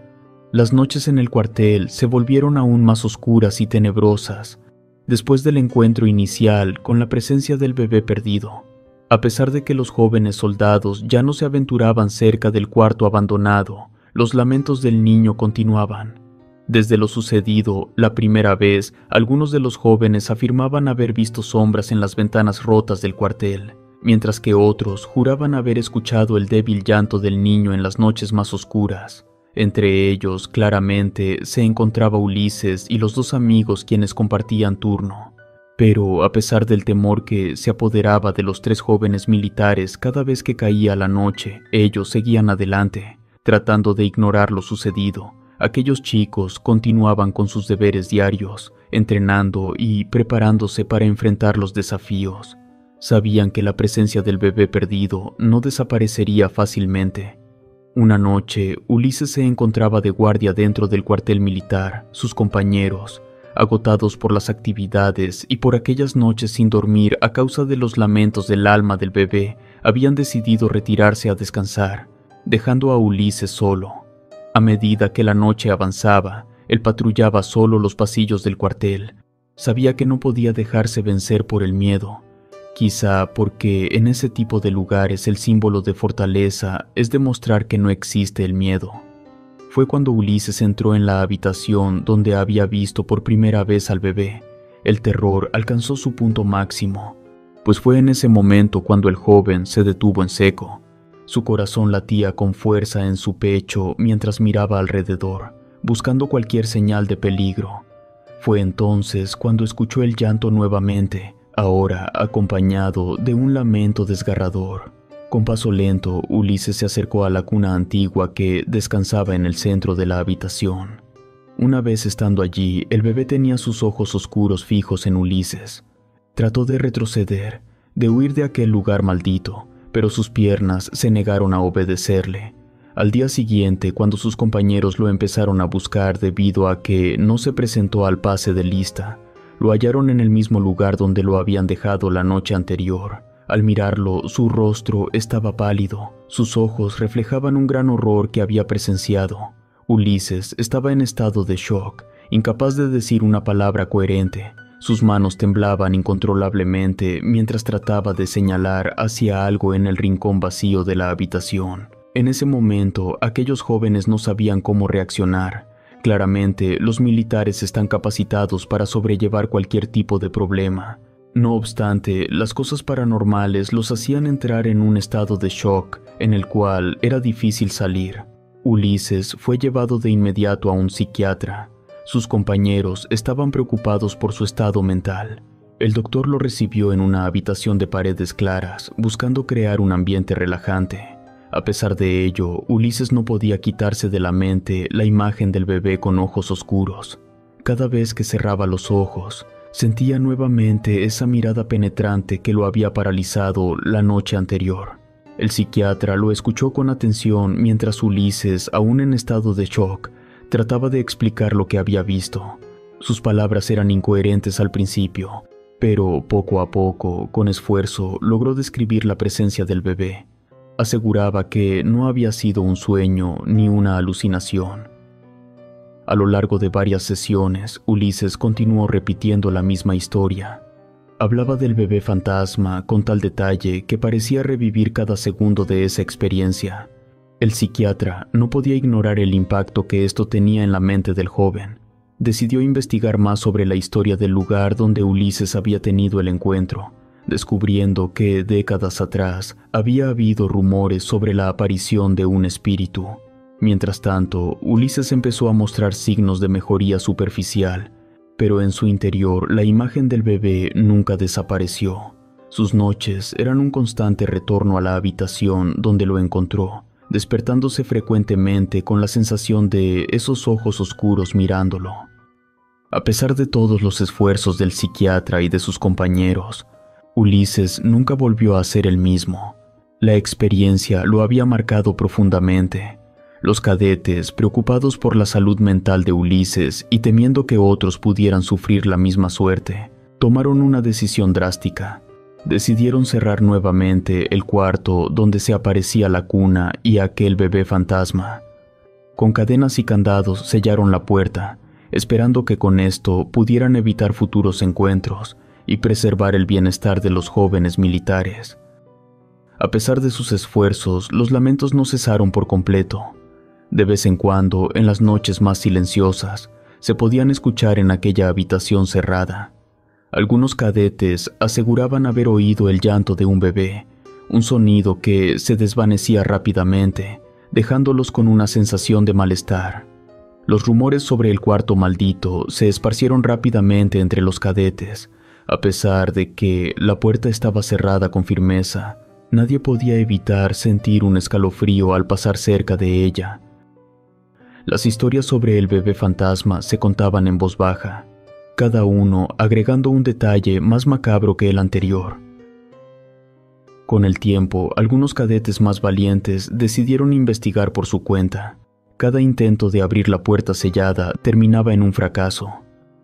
Las noches en el cuartel se volvieron aún más oscuras y tenebrosas, después del encuentro inicial con la presencia del bebé perdido. A pesar de que los jóvenes soldados ya no se aventuraban cerca del cuarto abandonado, los lamentos del niño continuaban. Desde lo sucedido la primera vez, algunos de los jóvenes afirmaban haber visto sombras en las ventanas rotas del cuartel, mientras que otros juraban haber escuchado el débil llanto del niño en las noches más oscuras. Entre ellos, claramente, se encontraba Ulises y los 2 amigos quienes compartían turno. Pero, a pesar del temor que se apoderaba de los 3 jóvenes militares cada vez que caía la noche, ellos seguían adelante, tratando de ignorar lo sucedido. Aquellos chicos continuaban con sus deberes diarios, entrenando y preparándose para enfrentar los desafíos. Sabían que la presencia del bebé perdido no desaparecería fácilmente. Una noche, Ulises se encontraba de guardia dentro del cuartel militar. Sus compañeros, agotados por las actividades y por aquellas noches sin dormir a causa de los lamentos del alma del bebé, habían decidido retirarse a descansar, dejando a Ulises solo. A medida que la noche avanzaba, él patrullaba solo los pasillos del cuartel. Sabía que no podía dejarse vencer por el miedo, quizá porque en ese tipo de lugares el símbolo de fortaleza es demostrar que no existe el miedo. Fue cuando Ulises entró en la habitación donde había visto por primera vez al bebé. El terror alcanzó su punto máximo, pues fue en ese momento cuando el joven se detuvo en seco. Su corazón latía con fuerza en su pecho mientras miraba alrededor, buscando cualquier señal de peligro. Fue entonces cuando escuchó el llanto nuevamente, ahora acompañado de un lamento desgarrador. Con paso lento, Ulises se acercó a la cuna antigua que descansaba en el centro de la habitación. Una vez estando allí, el bebé tenía sus ojos oscuros fijos en Ulises. Trató de retroceder, de huir de aquel lugar maldito, pero sus piernas se negaron a obedecerle. Al día siguiente, cuando sus compañeros lo empezaron a buscar debido a que no se presentó al pase de lista, Lo hallaron en el mismo lugar donde lo habían dejado la noche anterior. Al mirarlo, su rostro estaba pálido, sus ojos reflejaban un gran horror que había presenciado. Ulises estaba en estado de shock, incapaz de decir una palabra coherente. Sus manos temblaban incontrolablemente mientras trataba de señalar hacia algo en el rincón vacío de la habitación. En ese momento, aquellos jóvenes no sabían cómo reaccionar. Claramente, los militares están capacitados para sobrellevar cualquier tipo de problema. No obstante, las cosas paranormales los hacían entrar en un estado de shock en el cual era difícil salir. Ulises fue llevado de inmediato a un psiquiatra. Sus compañeros estaban preocupados por su estado mental. El doctor lo recibió en una habitación de paredes claras, buscando crear un ambiente relajante. A pesar de ello, Ulises no podía quitarse de la mente la imagen del bebé con ojos oscuros. Cada vez que cerraba los ojos, sentía nuevamente esa mirada penetrante que lo había paralizado la noche anterior. El psiquiatra lo escuchó con atención mientras Ulises, aún en estado de shock, trataba de explicar lo que había visto. Sus palabras eran incoherentes al principio, pero poco a poco, con esfuerzo, logró describir la presencia del bebé. Aseguraba que no había sido un sueño ni una alucinación. A lo largo de varias sesiones, Ulises continuó repitiendo la misma historia. Hablaba del bebé fantasma con tal detalle que parecía revivir cada segundo de esa experiencia. El psiquiatra no podía ignorar el impacto que esto tenía en la mente del joven. Decidió investigar más sobre la historia del lugar donde Ulises había tenido el encuentro, descubriendo que décadas atrás había habido rumores sobre la aparición de un espíritu. Mientras tanto, Ulises empezó a mostrar signos de mejoría superficial, pero en su interior la imagen del bebé nunca desapareció. Sus noches eran un constante retorno a la habitación donde lo encontró, despertándose frecuentemente con la sensación de esos ojos oscuros mirándolo. A pesar de todos los esfuerzos del psiquiatra y de sus compañeros, Ulises nunca volvió a ser el mismo. La experiencia lo había marcado profundamente. Los cadetes, preocupados por la salud mental de Ulises y temiendo que otros pudieran sufrir la misma suerte, tomaron una decisión drástica. Decidieron cerrar nuevamente el cuarto donde se aparecía la cuna y aquel bebé fantasma. Con cadenas y candados sellaron la puerta, esperando que con esto pudieran evitar futuros encuentros y preservar el bienestar de los jóvenes militares. A pesar de sus esfuerzos, los lamentos no cesaron por completo. De vez en cuando, en las noches más silenciosas, se podían escuchar en aquella habitación cerrada. Algunos cadetes aseguraban haber oído el llanto de un bebé, un sonido que se desvanecía rápidamente, dejándolos con una sensación de malestar. Los rumores sobre el cuarto maldito se esparcieron rápidamente entre los cadetes. A pesar de que la puerta estaba cerrada con firmeza, nadie podía evitar sentir un escalofrío al pasar cerca de ella. Las historias sobre el bebé fantasma se contaban en voz baja, cada uno agregando un detalle más macabro que el anterior. Con el tiempo, algunos cadetes más valientes decidieron investigar por su cuenta. Cada intento de abrir la puerta sellada terminaba en un fracaso.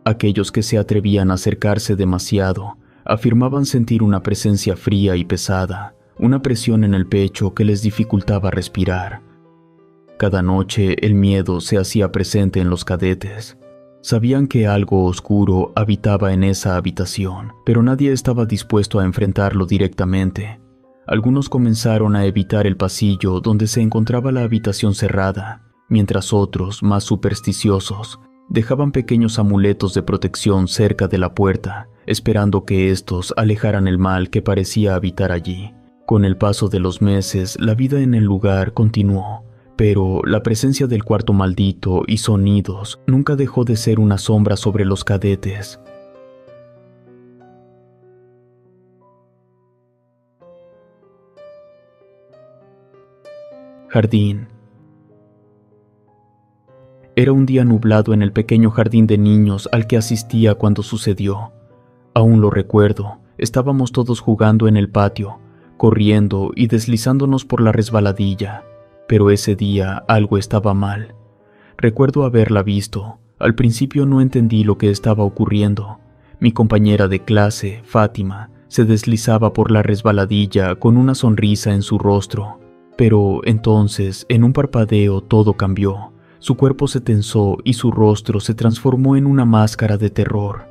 Aquellos que se atrevían a acercarse demasiado afirmaban sentir una presencia fría y pesada, una presión en el pecho que les dificultaba respirar. Cada noche el miedo se hacía presente en los cadetes. Sabían que algo oscuro habitaba en esa habitación, pero nadie estaba dispuesto a enfrentarlo directamente. Algunos comenzaron a evitar el pasillo donde se encontraba la habitación cerrada, mientras otros, más supersticiosos, dejaban pequeños amuletos de protección cerca de la puerta, esperando que estos alejaran el mal que parecía habitar allí. Con el paso de los meses, la vida en el lugar continuó, pero la presencia del cuarto maldito y sonidos nunca dejó de ser una sombra sobre los cadetes. Jardín. Era un día nublado en el pequeño jardín de niños al que asistía cuando sucedió. Aún lo recuerdo, estábamos todos jugando en el patio, corriendo y deslizándonos por la resbaladilla. Pero ese día algo estaba mal. Recuerdo haberla visto. Al principio no entendí lo que estaba ocurriendo, Mi compañera de clase, Fátima, se deslizaba por la resbaladilla con una sonrisa en su rostro. Pero entonces, en un parpadeo, todo cambió. Su cuerpo se tensó y su rostro se transformó en una máscara de terror.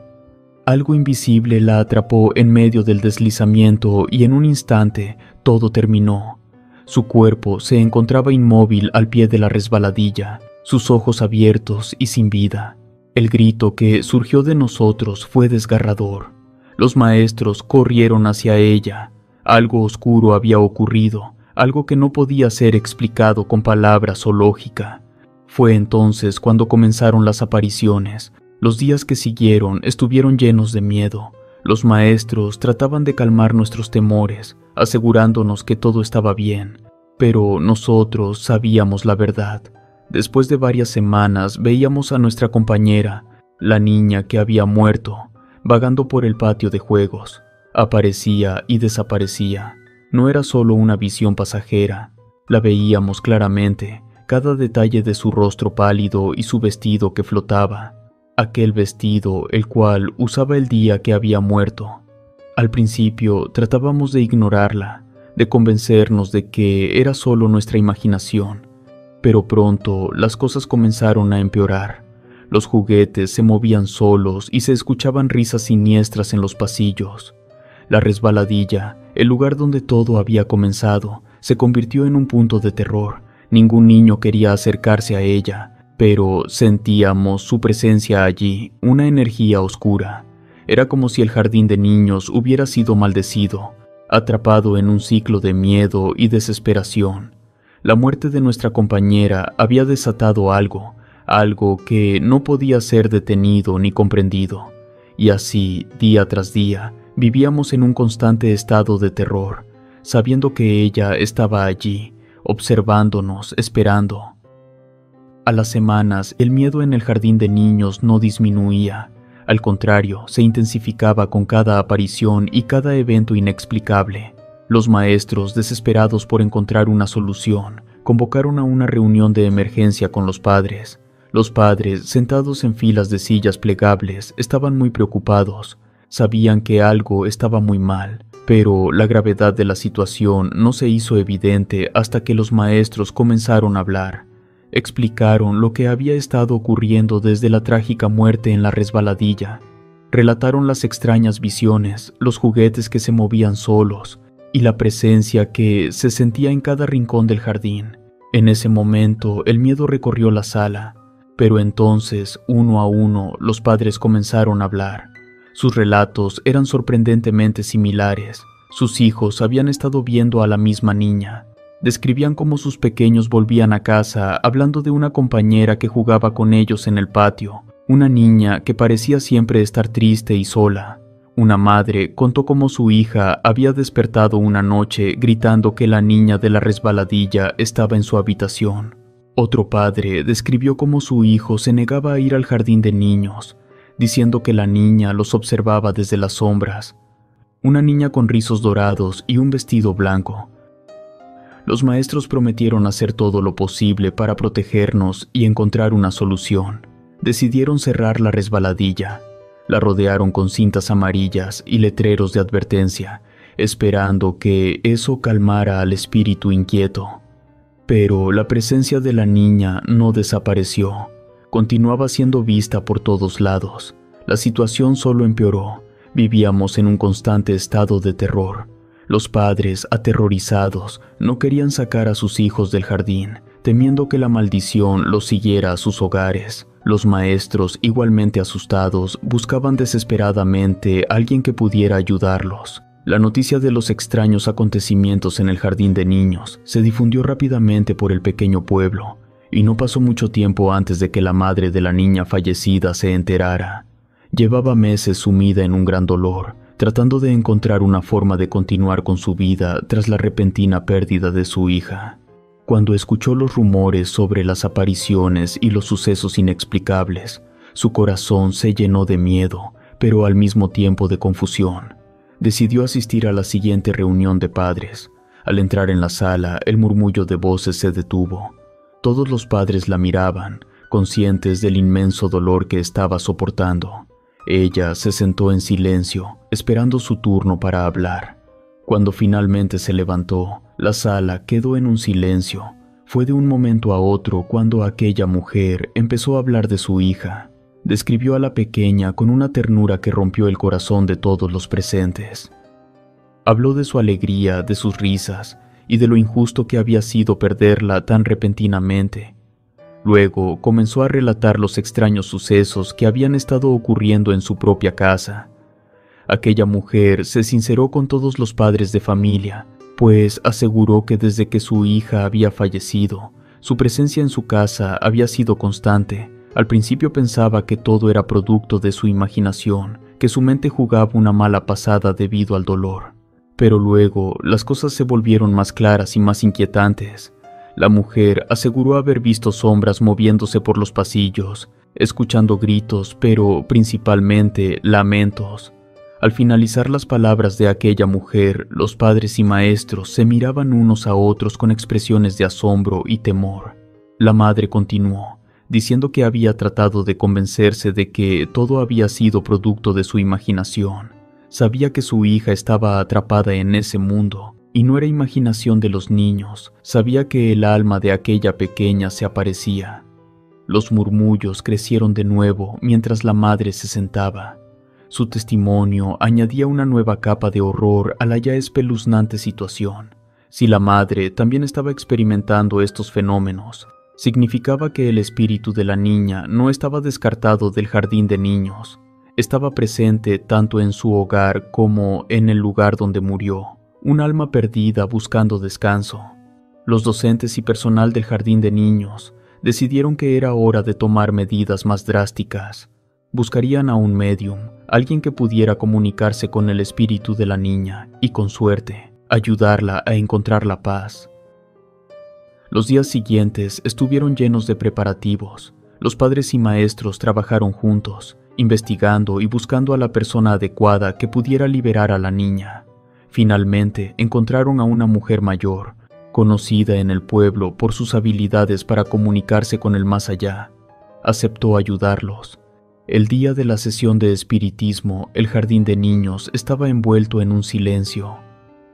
Algo invisible la atrapó en medio del deslizamiento y en un instante todo terminó. Su cuerpo se encontraba inmóvil al pie de la resbaladilla, sus ojos abiertos y sin vida. El grito que surgió de nosotros fue desgarrador. Los maestros corrieron hacia ella. Algo oscuro había ocurrido, algo que no podía ser explicado con palabras o lógica. Fue entonces cuando comenzaron las apariciones. Los días que siguieron estuvieron llenos de miedo. Los maestros trataban de calmar nuestros temores, asegurándonos que todo estaba bien. Pero nosotros sabíamos la verdad. Después de varias semanas veíamos a nuestra compañera, la niña que había muerto, vagando por el patio de juegos. Aparecía y desaparecía. No era solo una visión pasajera. La veíamos claramente, cada detalle de su rostro pálido y su vestido que flotaba. Aquel vestido, el cual usaba el día que había muerto. Al principio tratábamos de ignorarla, de convencernos de que era solo nuestra imaginación. Pero pronto las cosas comenzaron a empeorar. Los juguetes se movían solos y se escuchaban risas siniestras en los pasillos. La resbaladilla, el lugar donde todo había comenzado, se convirtió en un punto de terror. Ningún niño quería acercarse a ella, pero sentíamos su presencia allí, una energía oscura. Era como si el jardín de niños hubiera sido maldecido, atrapado en un ciclo de miedo y desesperación. La muerte de nuestra compañera había desatado algo que no podía ser detenido ni comprendido. Y así, día tras día, vivíamos en un constante estado de terror, sabiendo que ella estaba allí, observándonos, esperando. A las semanas, el miedo en el jardín de niños no disminuía. Al contrario, se intensificaba con cada aparición y cada evento inexplicable. Los maestros, desesperados por encontrar una solución, convocaron a una reunión de emergencia con los padres. Los padres, sentados en filas de sillas plegables, estaban muy preocupados. Sabían que algo estaba muy mal, pero la gravedad de la situación no se hizo evidente hasta que los maestros comenzaron a hablar. Explicaron lo que había estado ocurriendo desde la trágica muerte en la resbaladilla. Relataron las extrañas visiones, los juguetes que se movían solos, y la presencia que se sentía en cada rincón del jardín. En ese momento el miedo recorrió la sala, pero entonces, uno a uno, los padres comenzaron a hablar. Sus relatos eran sorprendentemente similares. Sus hijos habían estado viendo a la misma niña. Describían cómo sus pequeños volvían a casa hablando de una compañera que jugaba con ellos en el patio, una niña que parecía siempre estar triste y sola. Una madre contó cómo su hija había despertado una noche gritando que la niña de la resbaladilla estaba en su habitación. Otro padre describió cómo su hijo se negaba a ir al jardín de niños, diciendo que la niña los observaba desde las sombras. Una niña con rizos dorados y un vestido blanco. Los maestros prometieron hacer todo lo posible para protegernos y encontrar una solución. Decidieron cerrar la resbaladilla. La rodearon con cintas amarillas y letreros de advertencia, esperando que eso calmara al espíritu inquieto. Pero la presencia de la niña no desapareció. Continuaba siendo vista por todos lados. La situación solo empeoró. Vivíamos en un constante estado de terror. Los padres, aterrorizados, no querían sacar a sus hijos del jardín, temiendo que la maldición los siguiera a sus hogares. Los maestros, igualmente asustados, buscaban desesperadamente a alguien que pudiera ayudarlos. La noticia de los extraños acontecimientos en el jardín de niños se difundió rápidamente por el pequeño pueblo, y no pasó mucho tiempo antes de que la madre de la niña fallecida se enterara. Llevaba meses sumida en un gran dolor, tratando de encontrar una forma de continuar con su vida tras la repentina pérdida de su hija. Cuando escuchó los rumores sobre las apariciones y los sucesos inexplicables, su corazón se llenó de miedo, pero al mismo tiempo de confusión. Decidió asistir a la siguiente reunión de padres. Al entrar en la sala, el murmullo de voces se detuvo. Todos los padres la miraban, conscientes del inmenso dolor que estaba soportando. Ella se sentó en silencio, esperando su turno para hablar. Cuando finalmente se levantó, la sala quedó en un silencio. Fue de un momento a otro cuando aquella mujer empezó a hablar de su hija. Describió a la pequeña con una ternura que rompió el corazón de todos los presentes. Habló de su alegría, de sus risas y de lo injusto que había sido perderla tan repentinamente. Luego comenzó a relatar los extraños sucesos que habían estado ocurriendo en su propia casa. Aquella mujer se sinceró con todos los padres de familia, pues aseguró que desde que su hija había fallecido, su presencia en su casa había sido constante. Al principio pensaba que todo era producto de su imaginación, que su mente jugaba una mala pasada debido al dolor. Pero luego las cosas se volvieron más claras y más inquietantes. La mujer aseguró haber visto sombras moviéndose por los pasillos, escuchando gritos, pero principalmente lamentos. Al finalizar las palabras de aquella mujer, los padres y maestros se miraban unos a otros con expresiones de asombro y temor. La madre continuó, diciendo que había tratado de convencerse de que todo había sido producto de su imaginación. Sabía que su hija estaba atrapada en ese mundo, y no era imaginación de los niños. Sabía que el alma de aquella pequeña se aparecía. Los murmullos crecieron de nuevo mientras la madre se sentaba. Su testimonio añadía una nueva capa de horror a la ya espeluznante situación. Si la madre también estaba experimentando estos fenómenos, significaba que el espíritu de la niña no estaba descartado del jardín de niños. Estaba presente tanto en su hogar como en el lugar donde murió, un alma perdida buscando descanso. Los docentes y personal del jardín de niños decidieron que era hora de tomar medidas más drásticas. Buscarían a un medium, alguien que pudiera comunicarse con el espíritu de la niña y, con suerte, ayudarla a encontrar la paz. Los días siguientes estuvieron llenos de preparativos. Los padres y maestros trabajaron juntos, investigando y buscando a la persona adecuada que pudiera liberar a la niña. Finalmente encontraron a una mujer mayor, conocida en el pueblo por sus habilidades para comunicarse con el más allá. Aceptó ayudarlos. El día de la sesión de espiritismo, el jardín de niños estaba envuelto en un silencio.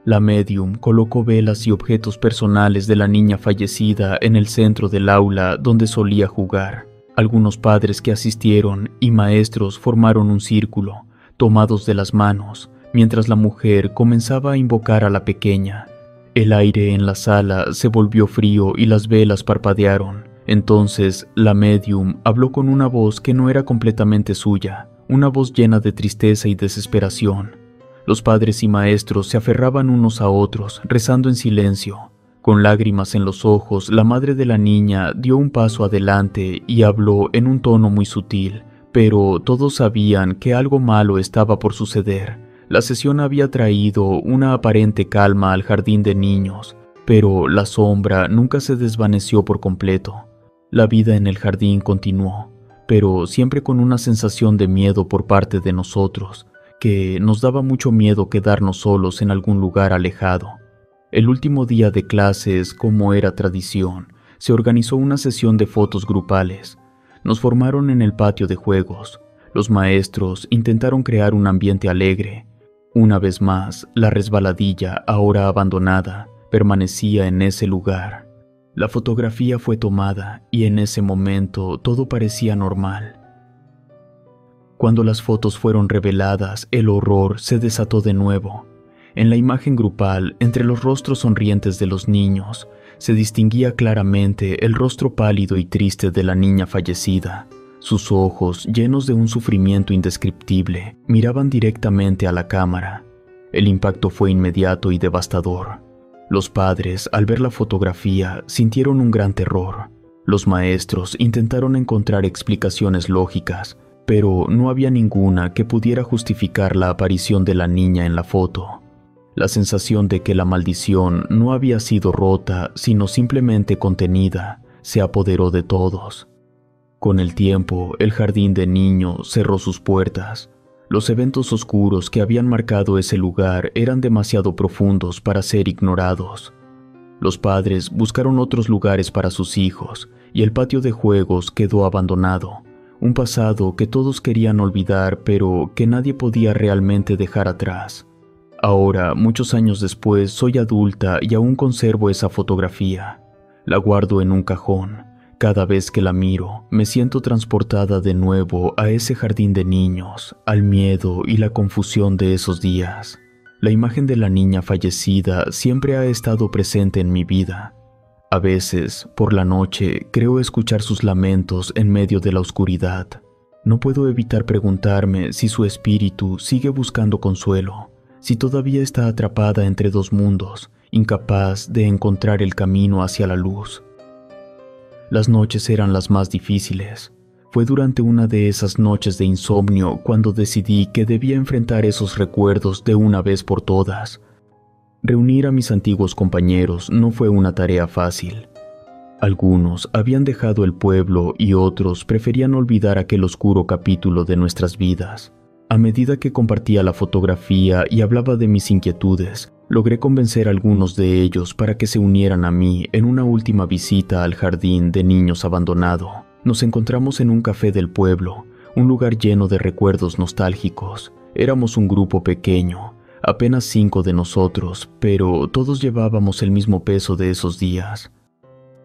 La médium colocó velas y objetos personales de la niña fallecida en el centro del aula donde solía jugar. Algunos padres que asistieron y maestros formaron un círculo, tomados de las manos, mientras la mujer comenzaba a invocar a la pequeña. El aire en la sala se volvió frío y las velas parpadearon. Entonces, la médium habló con una voz que no era completamente suya, una voz llena de tristeza y desesperación. Los padres y maestros se aferraban unos a otros, rezando en silencio. Con lágrimas en los ojos, la madre de la niña dio un paso adelante y habló en un tono muy sutil, pero todos sabían que algo malo estaba por suceder. La sesión había traído una aparente calma al jardín de niños, pero la sombra nunca se desvaneció por completo. La vida en el jardín continuó, pero siempre con una sensación de miedo por parte de nosotros, que nos daba mucho miedo quedarnos solos en algún lugar alejado. El último día de clases, como era tradición, se organizó una sesión de fotos grupales. Nos formaron en el patio de juegos. Los maestros intentaron crear un ambiente alegre. Una vez más, la resbaladilla, ahora abandonada, permanecía en ese lugar. La fotografía fue tomada y en ese momento todo parecía normal. Cuando las fotos fueron reveladas, el horror se desató de nuevo. En la imagen grupal, entre los rostros sonrientes de los niños, se distinguía claramente el rostro pálido y triste de la niña fallecida. Sus ojos, llenos de un sufrimiento indescriptible, miraban directamente a la cámara. El impacto fue inmediato y devastador. Los padres, al ver la fotografía, sintieron un gran terror. Los maestros intentaron encontrar explicaciones lógicas, pero no había ninguna que pudiera justificar la aparición de la niña en la foto. La sensación de que la maldición no había sido rota, sino simplemente contenida, se apoderó de todos. Con el tiempo, el jardín de niños cerró sus puertas. Los eventos oscuros que habían marcado ese lugar eran demasiado profundos para ser ignorados. Los padres buscaron otros lugares para sus hijos y el patio de juegos quedó abandonado. un pasado que todos querían olvidar pero que nadie podía realmente dejar atrás. Ahora, muchos años después, soy adulta y aún conservo esa fotografía. La guardo en un cajón. Cada vez que la miro, me siento transportada de nuevo a ese jardín de niños, al miedo y la confusión de esos días. La imagen de la niña fallecida siempre ha estado presente en mi vida. A veces, por la noche, creo escuchar sus lamentos en medio de la oscuridad. No puedo evitar preguntarme si su espíritu sigue buscando consuelo, si todavía está atrapada entre dos mundos, incapaz de encontrar el camino hacia la luz. Las noches eran las más difíciles. Fue durante una de esas noches de insomnio cuando decidí que debía enfrentar esos recuerdos de una vez por todas. Reunir a mis antiguos compañeros no fue una tarea fácil. Algunos habían dejado el pueblo y otros preferían olvidar aquel oscuro capítulo de nuestras vidas. A medida que compartía la fotografía y hablaba de mis inquietudes, logré convencer a algunos de ellos para que se unieran a mí en una última visita al jardín de niños abandonado. Nos encontramos en un café del pueblo, un lugar lleno de recuerdos nostálgicos. Éramos un grupo pequeño, apenas 5 de nosotros, pero todos llevábamos el mismo peso de esos días.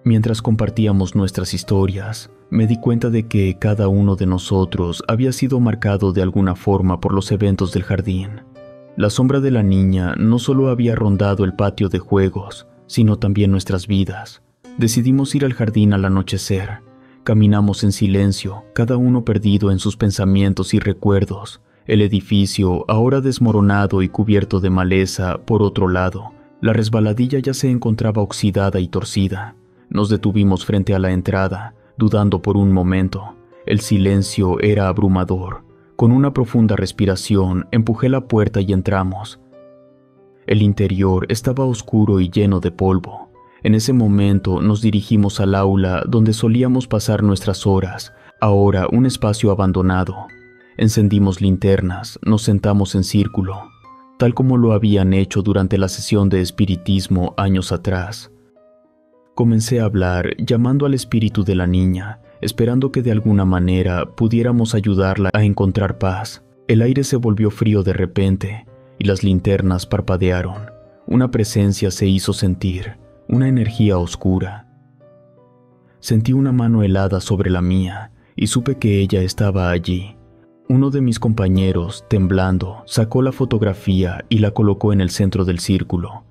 Mientras compartíamos nuestras historias, me di cuenta de que cada uno de nosotros había sido marcado de alguna forma por los eventos del jardín. La sombra de la niña no solo había rondado el patio de juegos, sino también nuestras vidas. Decidimos ir al jardín al anochecer. Caminamos en silencio, cada uno perdido en sus pensamientos y recuerdos. El edificio, ahora desmoronado y cubierto de maleza, por otro lado. La resbaladilla ya se encontraba oxidada y torcida. Nos detuvimos frente a la entrada, dudando por un momento. El silencio era abrumador. Con una profunda respiración, empujé la puerta y entramos. El interior estaba oscuro y lleno de polvo. En ese momento nos dirigimos al aula donde solíamos pasar nuestras horas, ahora un espacio abandonado. Encendimos linternas, nos sentamos en círculo, tal como lo habían hecho durante la sesión de espiritismo años atrás. Comencé a hablar, llamando al espíritu de la niña, esperando que de alguna manera pudiéramos ayudarla a encontrar paz. El aire se volvió frío de repente, y las linternas parpadearon. Una presencia se hizo sentir, una energía oscura. Sentí una mano helada sobre la mía, y supe que ella estaba allí. Uno de mis compañeros, temblando, sacó la fotografía y la colocó en el centro del círculo.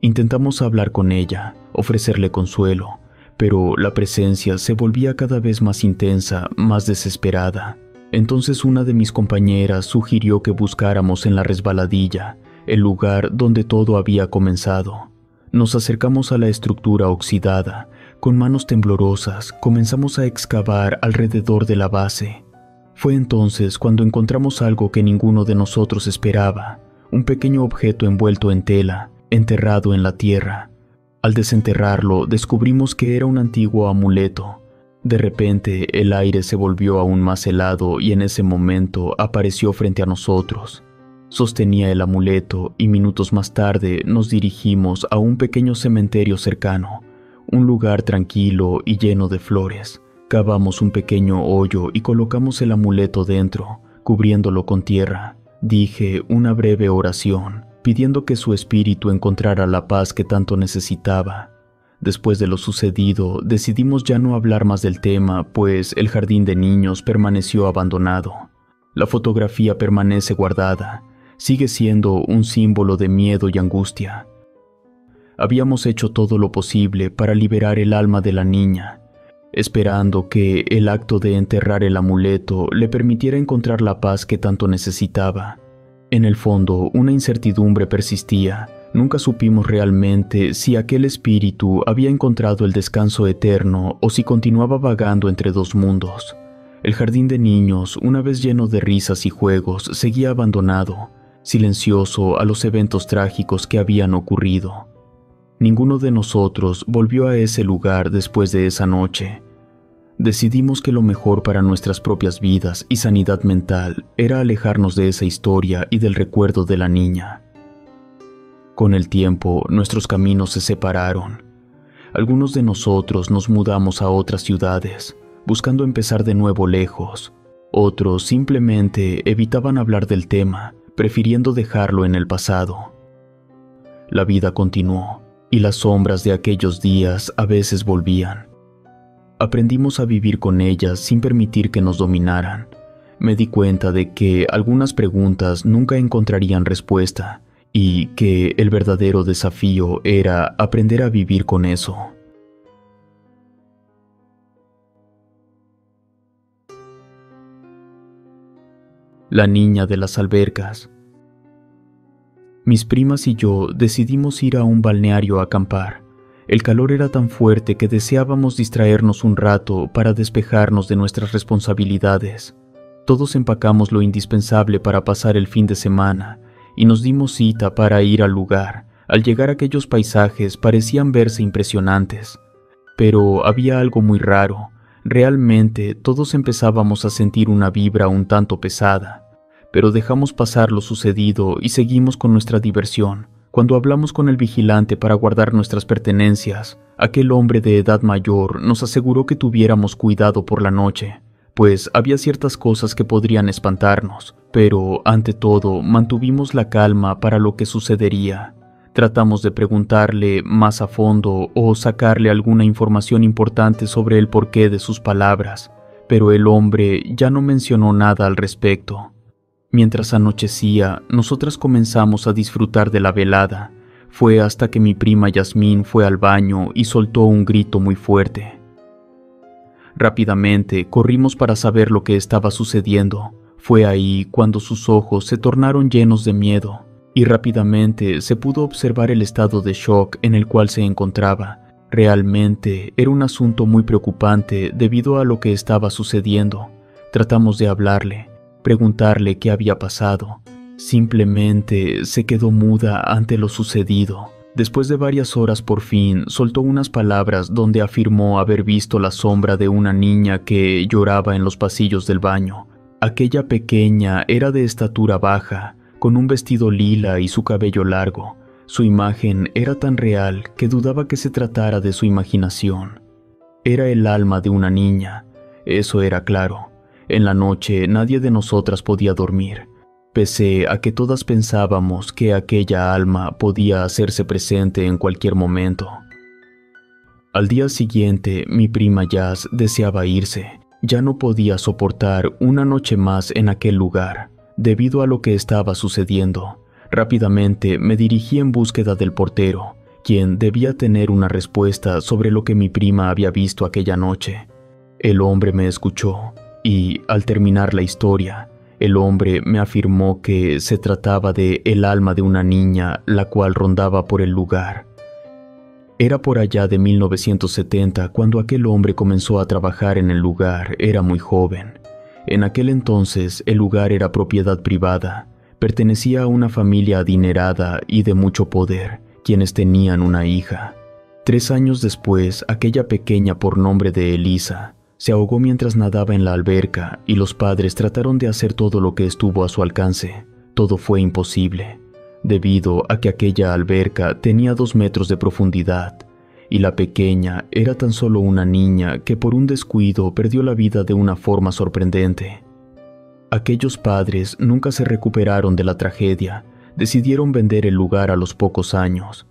Intentamos hablar con ella, ofrecerle consuelo, pero la presencia se volvía cada vez más intensa, más desesperada. Entonces una de mis compañeras sugirió que buscáramos en la resbaladilla, el lugar donde todo había comenzado. Nos acercamos a la estructura oxidada. Con manos temblorosas, comenzamos a excavar alrededor de la base. Fue entonces cuando encontramos algo que ninguno de nosotros esperaba, un pequeño objeto envuelto en tela, enterrado en la tierra. Al desenterrarlo, descubrimos que era un antiguo amuleto. De repente, el aire se volvió aún más helado y en ese momento apareció frente a nosotros. Sostenía el amuleto y minutos más tarde nos dirigimos a un pequeño cementerio cercano, un lugar tranquilo y lleno de flores. Cavamos un pequeño hoyo y colocamos el amuleto dentro, cubriéndolo con tierra. Dije una breve oración, pidiendo que su espíritu encontrara la paz que tanto necesitaba. Después de lo sucedido, decidimos ya no hablar más del tema, pues el jardín de niños permaneció abandonado. La fotografía permanece guardada, sigue siendo un símbolo de miedo y angustia. Habíamos hecho todo lo posible para liberar el alma de la niña, esperando que el acto de enterrar el amuleto le permitiera encontrar la paz que tanto necesitaba. En el fondo, una incertidumbre persistía. Nunca supimos realmente si aquel espíritu había encontrado el descanso eterno o si continuaba vagando entre dos mundos. El jardín de niños, una vez lleno de risas y juegos, seguía abandonado, silencioso a los eventos trágicos que habían ocurrido. Ninguno de nosotros volvió a ese lugar después de esa noche. Decidimos que lo mejor para nuestras propias vidas y sanidad mental era alejarnos de esa historia y del recuerdo de la niña. Con el tiempo, nuestros caminos se separaron. Algunos de nosotros nos mudamos a otras ciudades, buscando empezar de nuevo lejos. Otros simplemente evitaban hablar del tema, prefiriendo dejarlo en el pasado. La vida continuó, y las sombras de aquellos días a veces volvían. Aprendimos a vivir con ellas sin permitir que nos dominaran. Me di cuenta de que algunas preguntas nunca encontrarían respuesta, y que el verdadero desafío era aprender a vivir con eso. La niña de las albercas. Mis primas y yo decidimos ir a un balneario a acampar. El calor era tan fuerte que deseábamos distraernos un rato para despejarnos de nuestras responsabilidades. Todos empacamos lo indispensable para pasar el fin de semana y nos dimos cita para ir al lugar. Al llegar aquellos paisajes parecían verse impresionantes, pero había algo muy raro. Realmente todos empezábamos a sentir una vibra un tanto pesada. Pero dejamos pasar lo sucedido y seguimos con nuestra diversión. Cuando hablamos con el vigilante para guardar nuestras pertenencias, aquel hombre de edad mayor nos aseguró que tuviéramos cuidado por la noche, pues había ciertas cosas que podrían espantarnos, pero ante todo mantuvimos la calma para lo que sucedería. Tratamos de preguntarle más a fondo o sacarle alguna información importante sobre el porqué de sus palabras, pero el hombre ya no mencionó nada al respecto. Mientras anochecía, nosotras comenzamos a disfrutar de la velada. Fue hasta que mi prima Yasmín fue al baño y soltó un grito muy fuerte. Rápidamente corrimos para saber lo que estaba sucediendo. Fue ahí cuando sus ojos se tornaron llenos de miedo, y rápidamente se pudo observar el estado de shock en el cual se encontraba. Realmente era un asunto muy preocupante debido a lo que estaba sucediendo. Tratamos de hablarle, preguntarle qué había pasado. Simplemente se quedó muda ante lo sucedido. Después de varias horas por fin soltó unas palabras donde afirmó haber visto la sombra de una niña que lloraba en los pasillos del baño. Aquella pequeña era de estatura baja, con un vestido lila y su cabello largo. Su imagen era tan real que dudaba que se tratara de su imaginación. Era el alma de una niña, eso era claro. En la noche nadie de nosotras podía dormir, pese a que todas pensábamos que aquella alma podía hacerse presente en cualquier momento. Al día siguiente, mi prima Jazz deseaba irse. Ya no podía soportar una noche más en aquel lugar, debido a lo que estaba sucediendo. Rápidamente me dirigí en búsqueda del portero, quien debía tener una respuesta sobre lo que mi prima había visto aquella noche. El hombre me escuchó. Y, al terminar la historia, el hombre me afirmó que se trataba de el alma de una niña la cual rondaba por el lugar. Era por allá de 1970 cuando aquel hombre comenzó a trabajar en el lugar. Era muy joven. En aquel entonces el lugar era propiedad privada. Pertenecía a una familia adinerada y de mucho poder, quienes tenían una hija. 3 años después, aquella pequeña por nombre de Elisa se ahogó mientras nadaba en la alberca y los padres trataron de hacer todo lo que estuvo a su alcance. Todo fue imposible, debido a que aquella alberca tenía 2 metros de profundidad y la pequeña era tan solo una niña que por un descuido perdió la vida de una forma sorprendente. Aquellos padres nunca se recuperaron de la tragedia, decidieron vender el lugar a los pocos años.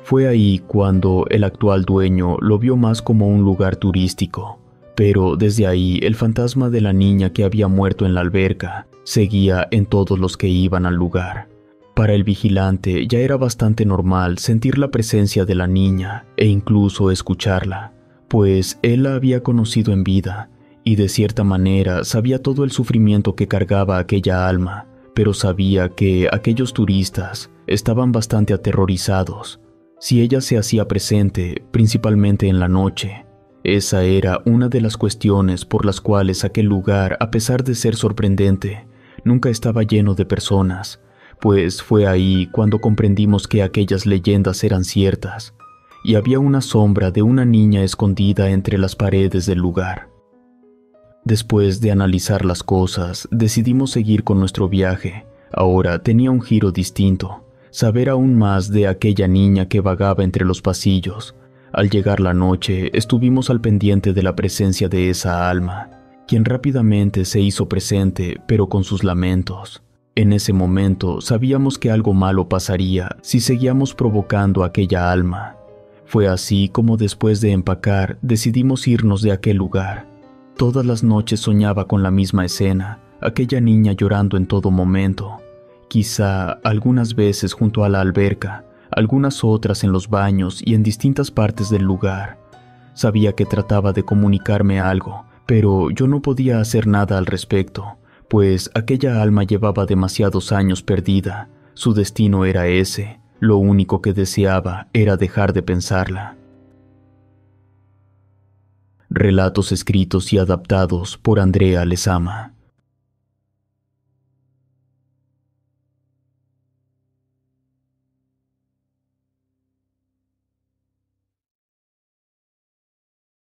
Fue ahí cuando el actual dueño lo vio más como un lugar turístico. Pero desde ahí el fantasma de la niña que había muerto en la alberca seguía en todos los que iban al lugar. Para el vigilante ya era bastante normal sentir la presencia de la niña e incluso escucharla, pues él la había conocido en vida y de cierta manera sabía todo el sufrimiento que cargaba aquella alma, pero sabía que aquellos turistas estaban bastante aterrorizados. Si ella se hacía presente, principalmente en la noche, esa era una de las cuestiones por las cuales aquel lugar, a pesar de ser sorprendente, nunca estaba lleno de personas, pues fue ahí cuando comprendimos que aquellas leyendas eran ciertas, y había una sombra de una niña escondida entre las paredes del lugar. Después de analizar las cosas, decidimos seguir con nuestro viaje. Ahora tenía un giro distinto, saber aún más de aquella niña que vagaba entre los pasillos. Al llegar la noche, estuvimos al pendiente de la presencia de esa alma, quien rápidamente se hizo presente, pero con sus lamentos. En ese momento sabíamos que algo malo pasaría si seguíamos provocando a aquella alma. Fue así como después de empacar decidimos irnos de aquel lugar. Todas las noches soñaba con la misma escena, aquella niña llorando en todo momento. Quizá algunas veces junto a la alberca, algunas otras en los baños y en distintas partes del lugar. Sabía que trataba de comunicarme algo, pero yo no podía hacer nada al respecto, pues aquella alma llevaba demasiados años perdida. Su destino era ese, lo único que deseaba era dejar de pensarla. Relatos escritos y adaptados por Andrea Lezama.